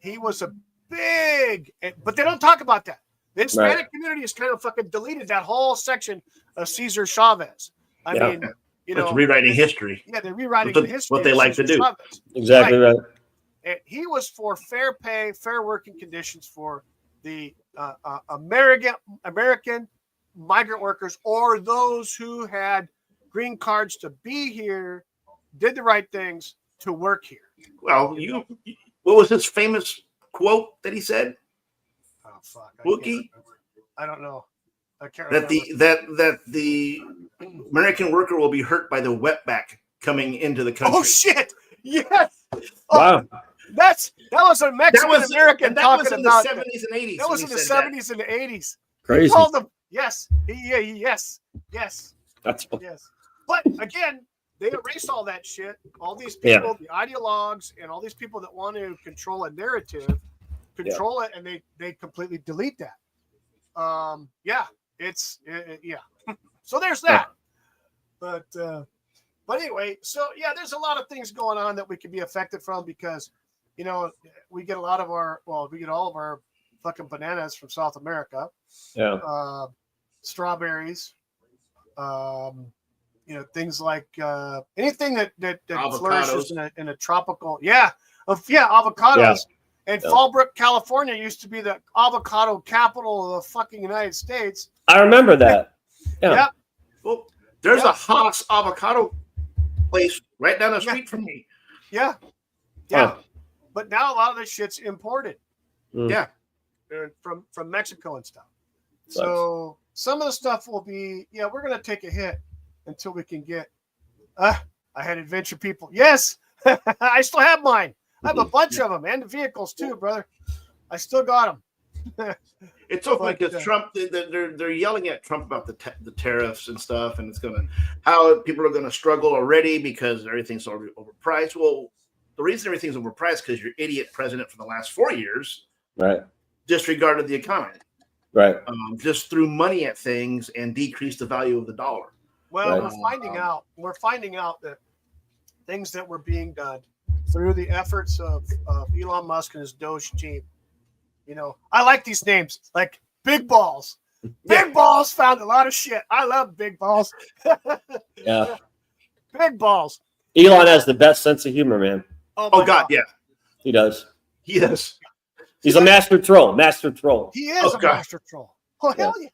He was a big, but they don't talk about that. The Hispanic community has kind of fucking deleted that whole section of Cesar Chavez. I mean, you know, it's rewriting history. Yeah, they're rewriting the history. What they like to do. Chavez. Exactly right. And he was for fair pay, fair working conditions for the American migrant workers or those who had green cards to be here, did the right things to work here. Well, what was his famous quote that he said? Oh fuck, Wookie? I don't know. I can't that the American worker will be hurt by the wetback coming into the country. Oh shit! Yes. Wow. That was a Mexican American talking about the 70s and 80s. That was in the 70s and the 80s. Crazy. He called them, yes. Yes. That's yes. But again, they erase all that shit. All these people, the ideologues, and all these people that want to control a narrative, control it, and they completely delete that. So there's that. But anyway, so there's a lot of things going on that we can be affected from because, you know, we get all of our fucking bananas from South America. Yeah. Strawberries. You know, things like anything that flourishes in a tropical. Avocados. Yeah. And Fallbrook, California used to be the avocado capital of the fucking United States. I remember that. Yeah. Yep. Well, there's a Haas avocado place right down the street from me. Yeah. Oh. But now a lot of this shit's imported. Yeah. From Mexico and stuff. So some of the stuff will be, we're going to take a hit until we can get, I had adventure people. Yes. I still have mine. I have a bunch of them and the vehicles too, brother. I still got them. It's so funny because Trump, they're yelling at Trump about the tariffs and stuff, and how people are going to struggle already because everything's overpriced. Well, the reason everything's overpriced because your idiot president for the last 4 years disregarded the economy, just threw money at things and decreased the value of the dollar. Well, we're finding out that things that were being done through the efforts of Elon Musk and his Doge team. You know, I like these names, like Big Balls. Big Balls found a lot of shit. I love Big Balls. Yeah. Big Balls. Elon has the best sense of humor, man. Oh God, yeah. He does. Yes. He's a master troll. Master troll. He is a master troll. Oh, hell yeah.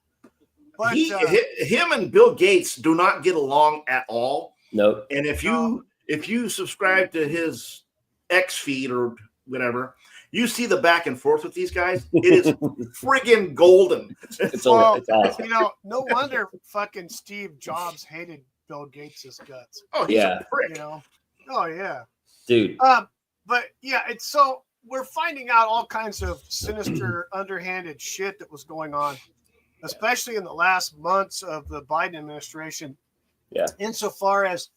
But, him and Bill Gates do not get along at all. No. And if you subscribe to his X feed or whatever, you see the back and forth with these guys. It is friggin' golden. It's awesome. You know, no wonder fucking Steve Jobs hated Bill Gates' guts. Oh, he's a prick. You know? Oh, yeah. Dude. But it's so we're finding out all kinds of sinister, underhanded shit that was going on, especially in the last months of the Biden administration. Yeah. Insofar as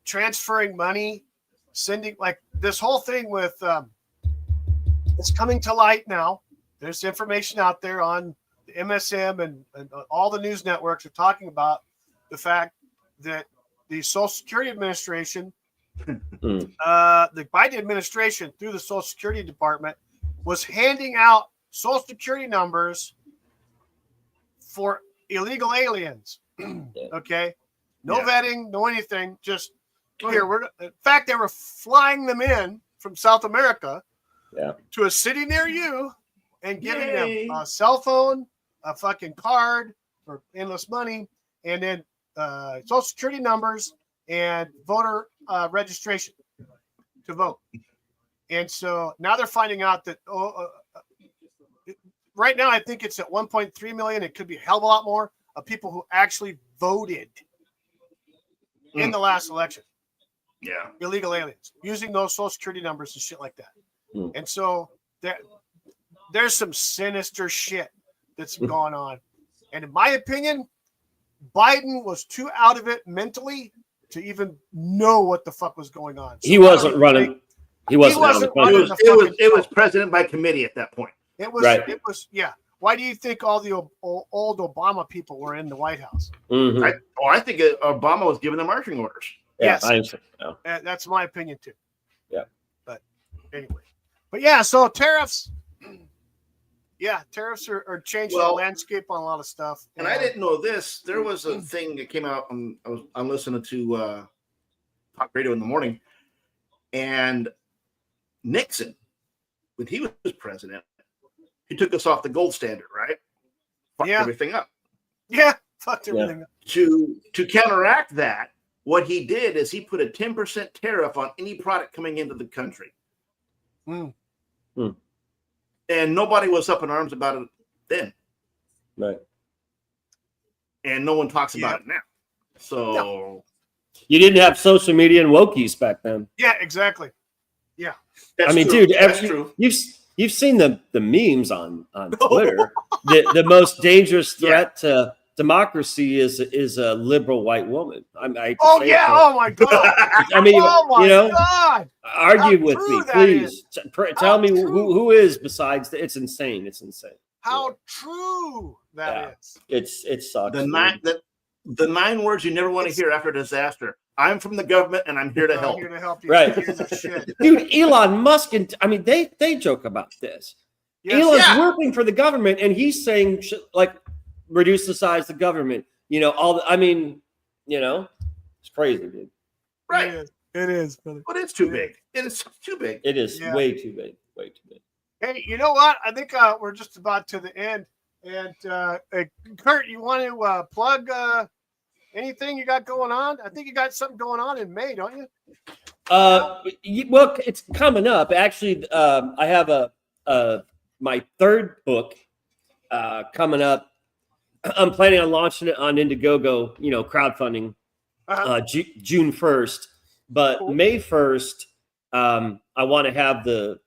transferring money, sending like this whole thing with it's coming to light now. There's information out there on the MSM and all the news networks are talking about the fact that the Social Security Administration, the Biden administration through the Social Security Department was handing out Social Security numbers for illegal aliens. Okay. No vetting, no anything. Just here. In fact, they were flying them in from South America to a city near you and giving them a cell phone, a fucking card for endless money, and then Social Security numbers and voter registration to vote. And so now they're finding out that right now I think it's at 1.3 million. It could be a hell of a lot more of people who actually voted in the last election. Yeah. Illegal aliens using those Social Security numbers and shit like that. And so there's some sinister shit that's going on. And in my opinion, Biden was too out of it mentally to even know what the fuck was going on. So he wasn't running. He wasn't running. It was president by committee at that point. It was. Why do you think all the old Obama people were in the White House? Mm-hmm. I think Obama was giving them marching orders. Yes. That's my opinion too. Yeah. But anyway. But so tariffs, Yeah, tariffs are changing the landscape on a lot of stuff. And I didn't know this. There was a thing that came out. I'm listening to talk radio in the morning, and Nixon, when he was president, he took us off the gold standard, right? Fucked everything up. Yeah, fucked everything up. To counteract that, what he did is he put a 10% tariff on any product coming into the country. And nobody was up in arms about it then. Right. And no one talks about it now. So you didn't have social media and wokies back then. Yeah, exactly. Yeah. That's true. Dude, that's true. You've seen the memes on Twitter. the most dangerous threat to democracy is a liberal white woman. Oh my God! I mean, God. Argue with me, please. Tell me who is besides. It's insane. It's insane. How true that is. It sucks. The 9 words you never want to hear after a disaster. I'm from the government and I'm here to help. I'm here to help you. Right. Dude, Elon Musk they joke about this. Yes. Elon's working for the government and he's saying like reduce the size of the government. It's crazy, dude. Right. It is, brother. But it's too big. It's too big. It is way too big. Way too big. Hey, you know what? I think we're just about to the end. And Kurt, you want to plug anything you got going on? I think you got something going on in May, don't you? Well, it's coming up. Actually, I have my 3rd book coming up. I'm planning on launching it on Indiegogo, crowdfunding, June 1st. But May 1st, I want to have the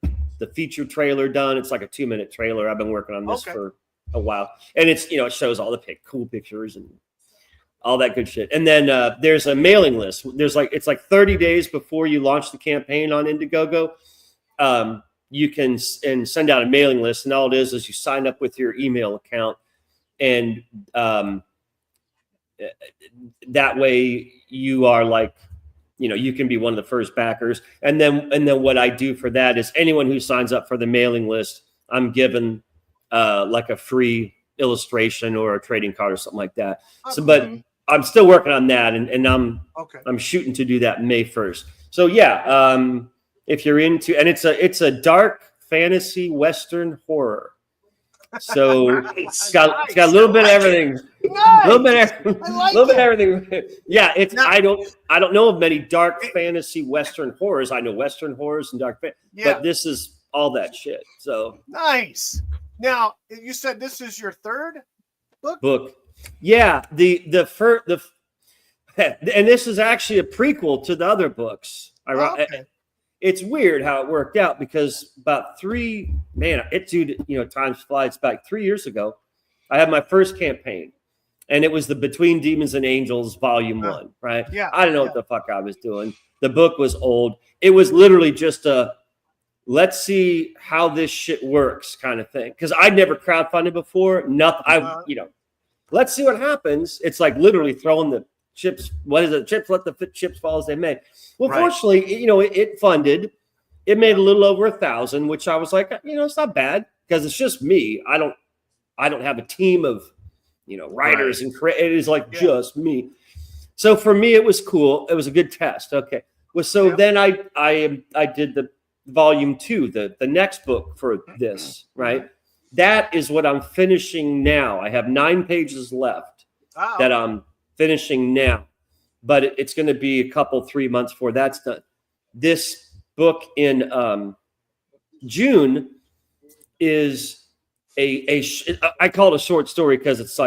feature trailer done. It's like a 2-minute trailer. I've been working on this for a while, and it's it shows all the cool pictures and all that good shit. And then there's a mailing list. It's 30 days before you launch the campaign on Indiegogo. You can send out a mailing list, and all it is you sign up with your email account, and that way you are you can be one of the first backers. And then what I do for that is anyone who signs up for the mailing list, I'm given like a free illustration or a trading card or something like that. So, but I'm still working on that, and I'm shooting to do that May 1st. So if you're into, and it's a dark fantasy Western horror. So it's got a little bit of everything. A little bit of everything. Yeah, I don't know of many dark fantasy Western horrors. I know Western horrors and dark fantasy, but this is all that shit. So nice. Now you said this is your 3rd book. Yeah, and this is actually a prequel to the other books. It's weird how it worked out because about times flies. About 3 years ago, I had my first campaign, and it was the Between Demons and Angels Volume 1, right? Yeah. I don't know what the fuck I was doing. The book was old. It was literally just let's see how this shit works kind of thing. Because I'd never crowdfunded before. Let's see what happens. It's like literally throwing the chips. What is it? Chips, let the chips fall as they may. Well, fortunately, it funded. It made a little over 1,000, which I was like, it's not bad because it's just me. I don't have a team of, writers and it is just me. So for me, it was cool. It was a good test. Okay. Well, so then I did the Volume 2, the next book for this, right? That is what I'm finishing now. I have 9 pages left that I'm finishing now, but it's going to be a couple 3 months before that's done. This book in June is I call it a short story because it's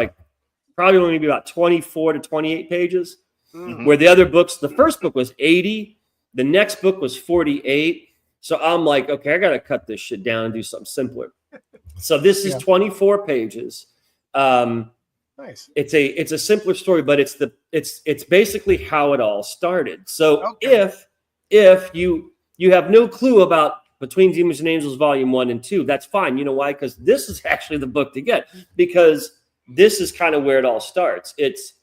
probably only be about 24 to 28 pages, where the other books, the first book was 80, the next book was 48. So I'm like, okay, I got to cut this shit down and do something simpler. So this is 24 pages. Nice. It's a simpler story, but it's basically how it all started. So if you have no clue about Between Demons and Angels Volume 1 and 2, that's fine. You know why? Because this is actually the book to get, because this is kind of where it all starts. It's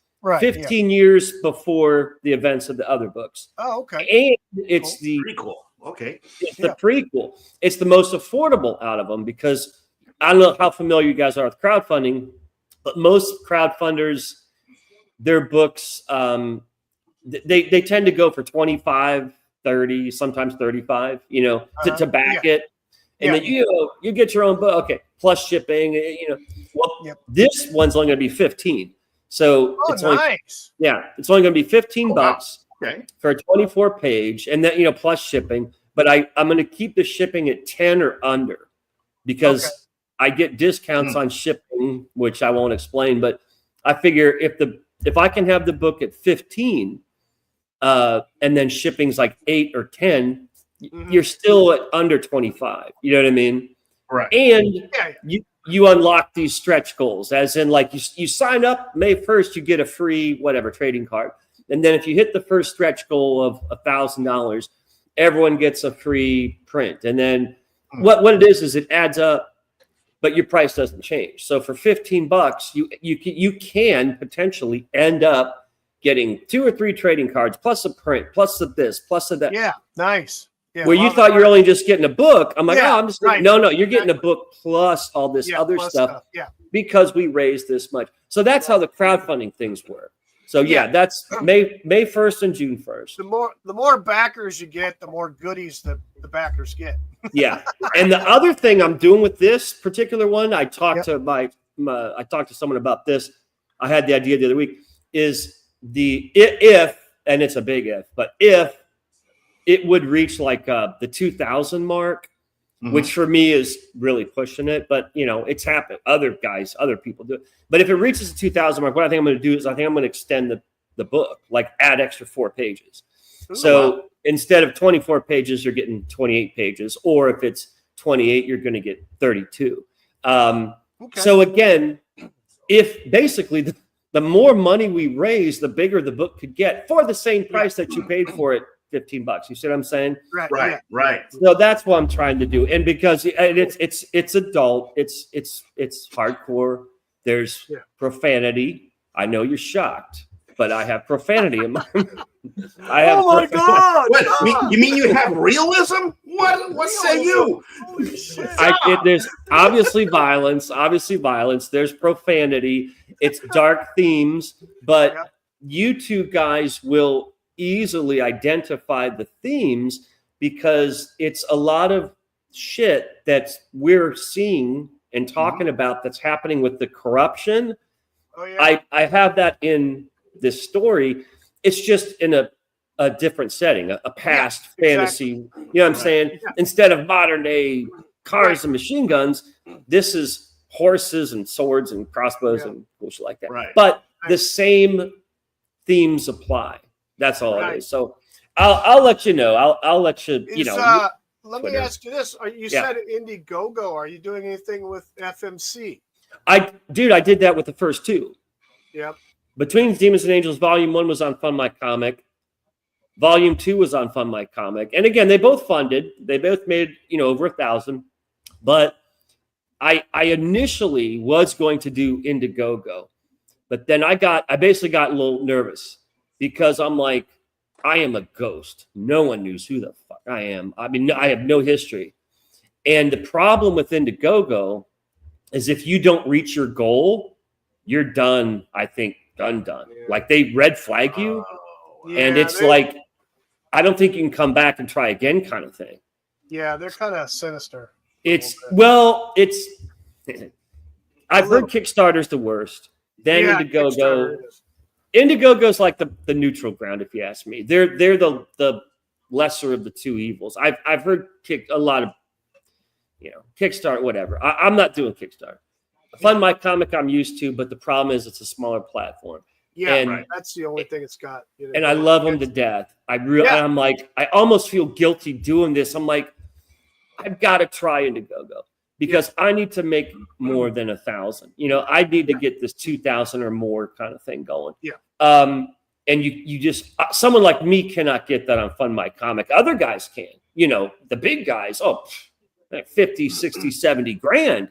15 years before the events of the other books. Oh, okay. And it's the prequel. Okay. It's the prequel. It's the most affordable out of them because I don't know how familiar you guys are with crowdfunding, but most crowdfunders, their books, they tend to go for 25, 30, sometimes 35, to back it. And then you get your own book, okay, plus shipping, this one's only going to be 15. So it's nice. It's only going to be 15 bucks for a 24 page, and then plus shipping. But I'm going to keep the shipping at 10 or under because I get discounts on shipping, which I won't explain. But I figure if I can have the book at 15, and then shipping's like 8 or 10, you're still at under 25. You know what I mean? Right. And you unlock these stretch goals, as in like you sign up May 1st, you get a free whatever trading card. And then if you hit the first stretch goal of $1,000, everyone gets a free print. And then what it is it adds up, but your price doesn't change. So for 15 bucks, you can potentially end up getting 2 or 3 trading cards, plus a print, plus this, plus that. Yeah, nice. Yeah, where you thought you were only just getting a book. I'm like, I'm just no, you're getting a book plus all this other stuff. Because we raised this much. So that's how the crowdfunding things work. So that's May 1st and June 1st. The more backers you get, the more goodies the backers get. And the other thing I'm doing with this particular one, I talked to I talked to someone about this. I had the idea the other week, is if, and it's a big if, but if it would reach like the 2,000 mark, which for me is really pushing it, but it's happened. Other people do it. But if it reaches the 2,000 mark, what I think I'm going to do is I think I'm going to extend the book, like add extra 4 pages. So instead of 24 pages, you're getting 28 pages, or if it's 28, you're going to get 32. So again, if basically the more money we raise, the bigger the book could get for the same price that you paid for it. 15 bucks. You see what I'm saying? Right. So that's what I'm trying to do. And because it's adult, it's hardcore. There's profanity. I know you're shocked, but I have profanity in my. Oh my God! What? You mean you have realism? What say you? There's obviously violence. There's profanity. It's dark themes, but you two guys will easily identify the themes because it's a lot of shit that we're seeing and talking about that's happening with the corruption. I have that in this story. It's just in a different setting, a past fantasy. You know what I'm saying? Instead of modern day cars and machine guns, this is horses and swords and crossbows and bullshit like that. But the same themes apply. That's all it is. So I'll let you know. I'll let you, Let me ask you this. You said Indiegogo. Are you doing anything with FMC? I did that with the first 2. Yep. Between Demons and Angels, Volume 1 was on Fund My Comic. Volume 2 was on Fund My Comic. And again, they both funded. They both made, over 1,000. But I initially was going to do Indiegogo. But then I basically got a little nervous. Because I'm like, I am a ghost. No one knows who the fuck I am. I mean, I have no history. And the problem with Indiegogo is if you don't reach your goal, you're done, I think, done. Yeah. Like they red flag you. And it's like, I don't think you can come back and try again kind of thing. Yeah, they're kind of sinister. I've heard Kickstarter's the worst. Then Indiegogo. Indiegogo's like the neutral ground, if you ask me. They're the lesser of the 2 evils. I've heard a lot of Kickstarter, whatever. I'm not doing Kickstarter. Fund My Comic I'm used to, but the problem is it's a smaller platform. Yeah, that's the only thing it's got. And I love them to death. I'm like, I almost feel guilty doing this. I'm like, I've got to try Indiegogo because I need to make more than 1,000. I need to get this 2,000 or more kind of thing going. Yeah. And you just someone like me cannot get that on Fund My Comic. Other guys can. The big guys. 50, 60, 70 grand.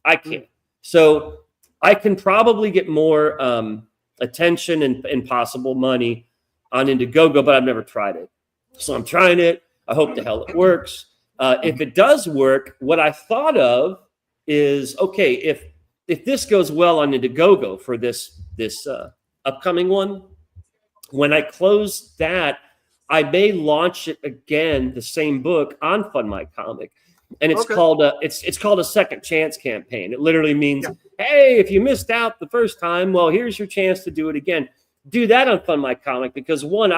I can't. So I can probably get more attention and possible money on Indiegogo, but I've never tried it. So I'm trying it. I hope the hell it works. If it does work, what I thought of is, okay, if this goes well on Indiegogo for this upcoming one, when I close that, I may launch it again, the same book on Fund My Comic, and it's called a second chance campaign. It literally means, hey, if you missed out the first time, well, here's your chance to do it again. Do that on Fund My Comic because one,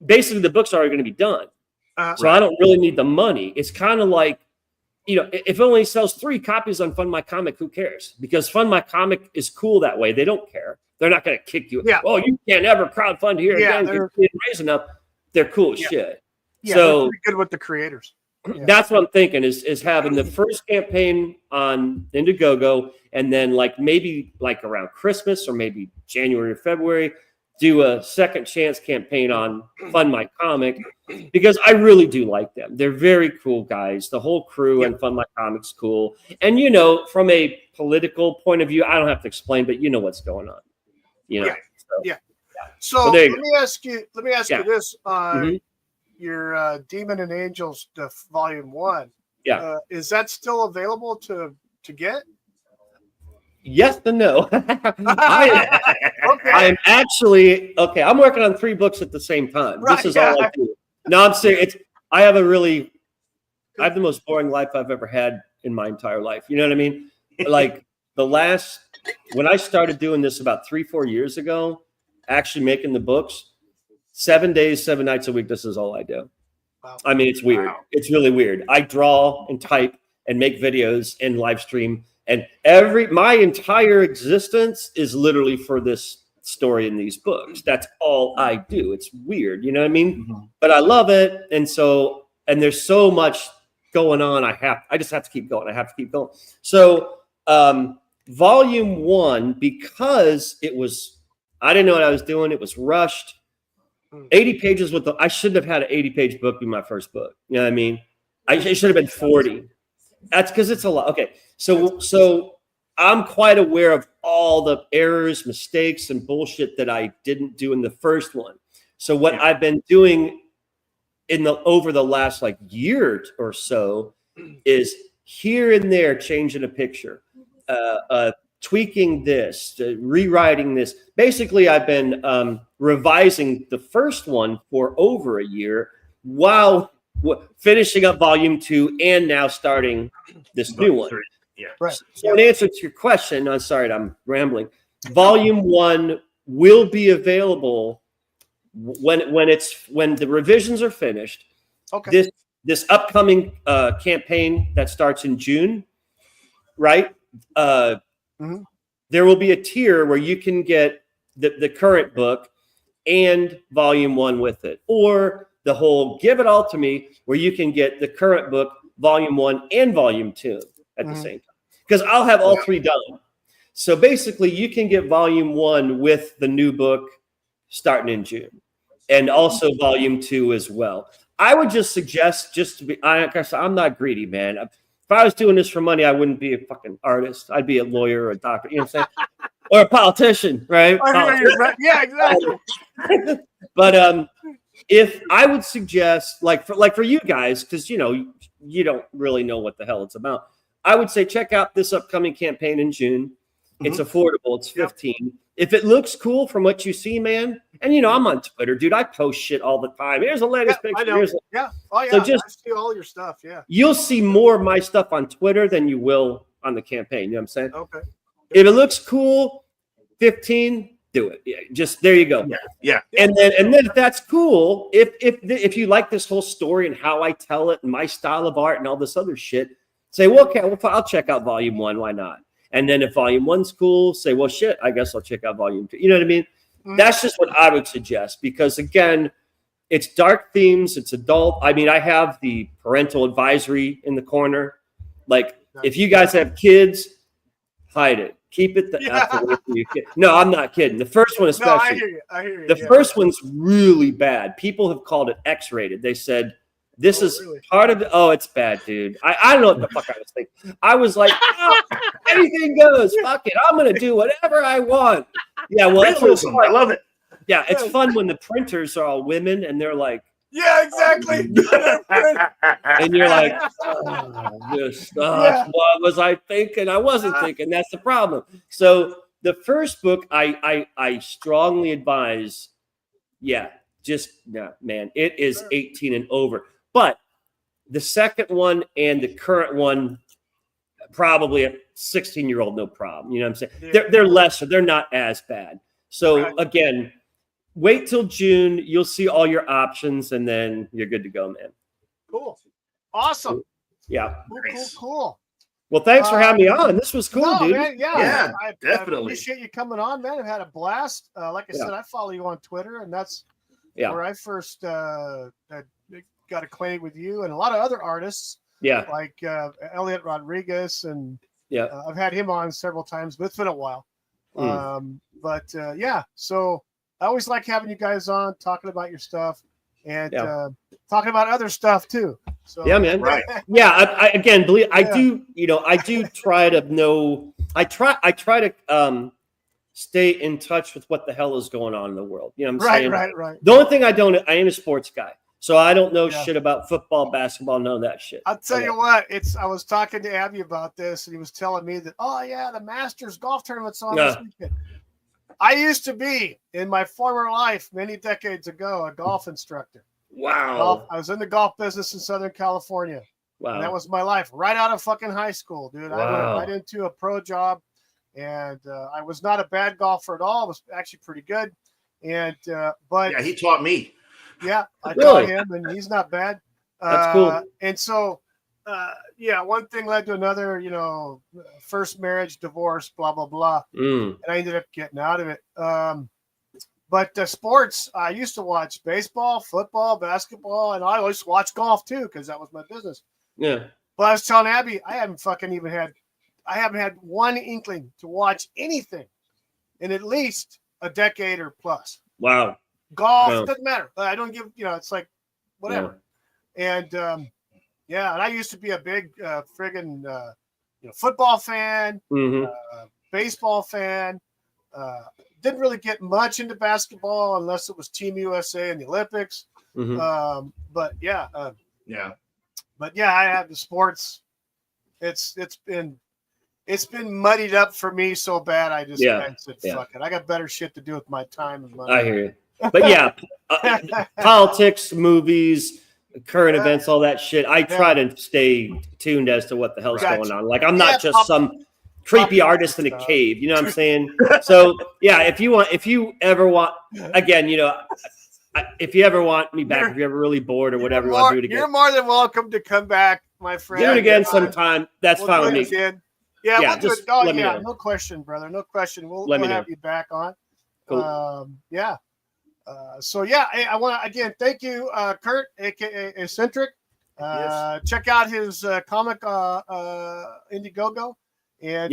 basically the book's already going to be done, so I don't really need the money. It's kind of like, if it only sells 3 copies on Fund My Comic, who cares? Because Fund My Comic is cool that way. They don't care. They're not going to kick you. Yeah. Oh, you can't ever crowdfund here again. You're raising up. They're cool as shit. Yeah, so they're pretty good with the creators. Yeah. That's what I'm thinking is having the first campaign on Indiegogo, and then maybe around Christmas or maybe January or February, do a second chance campaign on Fund My Comic, because I really do like them. They're very cool guys. The whole crew and Fund My Comic's cool. And from a political point of view, I don't have to explain, but you know what's going on. So let me ask you this: your Demon and Angels Volume 1. Yeah, is that still available to get? Yes and no. I'm actually I'm working on 3 books at the same time. Right, this is all I do. No, I'm serious. I have the most boring life I've ever had in my entire life. You know what I mean? When I started doing this about 3-4 years ago, actually making the books, 7 days, 7 nights a week, this is all I do. Wow. I mean, it's weird. Wow. It's really weird. I draw and type and make videos and live stream, and my entire existence is literally for this story in these books. That's all I do. It's weird, you know what I mean? Mm-hmm. But I love it, and there's so much going on. I just have to keep going. I have to keep going. So, Volume 1, because I didn't know what I was doing. It was rushed. 80 pages I shouldn't have had an 80-page book be my first book. You know what I mean? It should have been 40. That's because it's a lot. Okay. So I'm quite aware of all the errors, mistakes, and bullshit that I didn't do in the first one. So what I've been doing over the last year or so is here and there changing a picture, tweaking this, rewriting this. Basically, I've been revising the first one for over a year while finishing up Volume 2 and now starting this new one. Yeah. Right. So in answer to your question, I'm sorry, I'm rambling. Volume 1 will be available when the revisions are finished. Okay. This upcoming campaign that starts in June, right? There will be a tier where you can get the current book and Volume 1 with it, or the whole Give It All to Me, where you can get the current book, Volume 1 and Volume 2 at the same time, because I'll have all 3 done. So basically, you can get Volume 1 with the new book starting in June, and also Volume 2 as well. I would just suggest, I'm not greedy, man. If I was doing this for money, I wouldn't be a fucking artist. I'd be a lawyer or a doctor, you know what I'm saying? Or a politician, right? Yeah, exactly. But if I would suggest, for you guys, because you don't really know what the hell it's about, I would say check out this upcoming campaign in June. It's affordable. It's $15. If it looks cool from what you see, man, and I'm on Twitter, dude. I post shit all the time. Here's the latest picture. I know. Oh yeah. So I see all your stuff. Yeah. You'll see more of my stuff on Twitter than you will on the campaign. You know what I'm saying? Okay. If it looks cool, 15, do it. Yeah, just there you go. Yeah. And then if that's cool, if you like this whole story and how I tell it and my style of art and all this other shit, say, well, okay, I'll check out Volume 1. Why not? And then if Volume 1's cool, say, well, shit, I guess I'll check out Volume 2. You know what I mean? That's just what I would suggest, because again, it's dark themes, it's adult. I mean, I have the parental advisory in the corner. If you guys have kids, hide it. Keep it the F away from your kid. No, I'm not kidding. The first one especially. No, I hear you. The first one's really bad. People have called it X-rated. They said, this is really part of it. Oh, it's bad, dude. I don't know what the fuck I was thinking. I was like, anything goes. Fuck it. I'm going to do whatever I want. Yeah, well, that's I love it. Yeah, it's fun when the printers are all women and they're like, Yeah, exactly. And you're like, what was I thinking? I wasn't thinking. That's the problem. So the first book, I strongly advise. Yeah, man, it is 18 and over. But the second one and the current one, probably a 16-year-old, no problem. You know what I'm saying? Yeah. They're lesser. They're not as bad. So again, wait till June. You'll see all your options, and then you're good to go, man. Cool. Awesome. Yeah. Cool. Well, thanks for having me on. This was cool, dude. Man, Yeah, I definitely. appreciate you coming on, man. I've had a blast. Like I said, I follow you on Twitter, and that's where I first got acquainted with you and a lot of other artists. Yeah. Like Elliot Rodriguez, and I've had him on several times, but it's been a while. So I always like having you guys on, talking about your stuff and talking about other stuff too. So yeah, man. Right. Yeah. I again believe I do. You know, I do try to know. I try to stay in touch with what the hell is going on in the world. You know what I'm saying? Right. The only thing I am a sports guy. So I don't know shit about football, basketball, none of that shit. I'll tell you what, I was talking to Abby about this, and he was telling me that, the Masters golf tournament's on this weekend. I used to be, in my former life, many decades ago, a golf instructor. Wow. I was in the golf business in Southern California. Wow. And that was my life, right out of fucking high school, dude. Wow. I went right into a pro job, and I was not a bad golfer at all. I was actually pretty good. And but yeah, he taught me. Yeah, I taught him, and he's not bad. That's cool. And so, one thing led to another, first marriage, divorce, blah, blah, blah. And I ended up getting out of it. But sports, I used to watch baseball, football, basketball, and I always watched golf too, because that was my business. Yeah. But I was telling Abby, I haven't had one inkling to watch anything in at least a decade or plus. Wow. Golf, doesn't matter. I don't give, it's like whatever. And and I used to be a big friggin' football fan, baseball fan. Didn't really get much into basketball unless it was Team USA in the Olympics. I have the sports. It's been muddied up for me so bad. I said, fuck it. I got better shit to do with my time and money. I hear you. But politics, movies, current events, all that shit. I try to stay tuned as to what the hell's going on. Like, I'm not just some creepy artist in a cave. You know what I'm saying? So if you ever want me back, if you're ever really bored or whatever, you want to do it again, you're more than welcome to come back, my friend. Do it again sometime. That's fine with me. Again. We'll do it. No question, brother. No question. We'll have you back on. Cool. I want to again thank you, Kurt, aka Eccentric. Check out his comic Indiegogo, and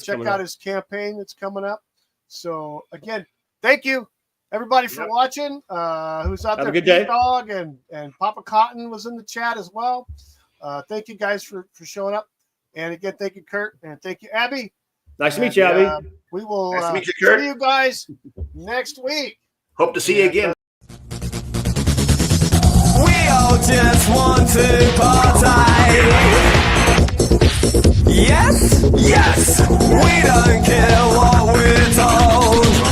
check out his campaign that's coming up. So again, thank you everybody for watching. Who's out there? Have a good day. Dog and Papa Cotton was in the chat as well. Thank you guys for showing up, and again thank you, Kurt, and thank you, Abby. Nice to meet you, Abby. We will nice to meet you, Kurt. See you guys next week. Hope to see you again. We all just want to party. Yes, we don't care what we're told.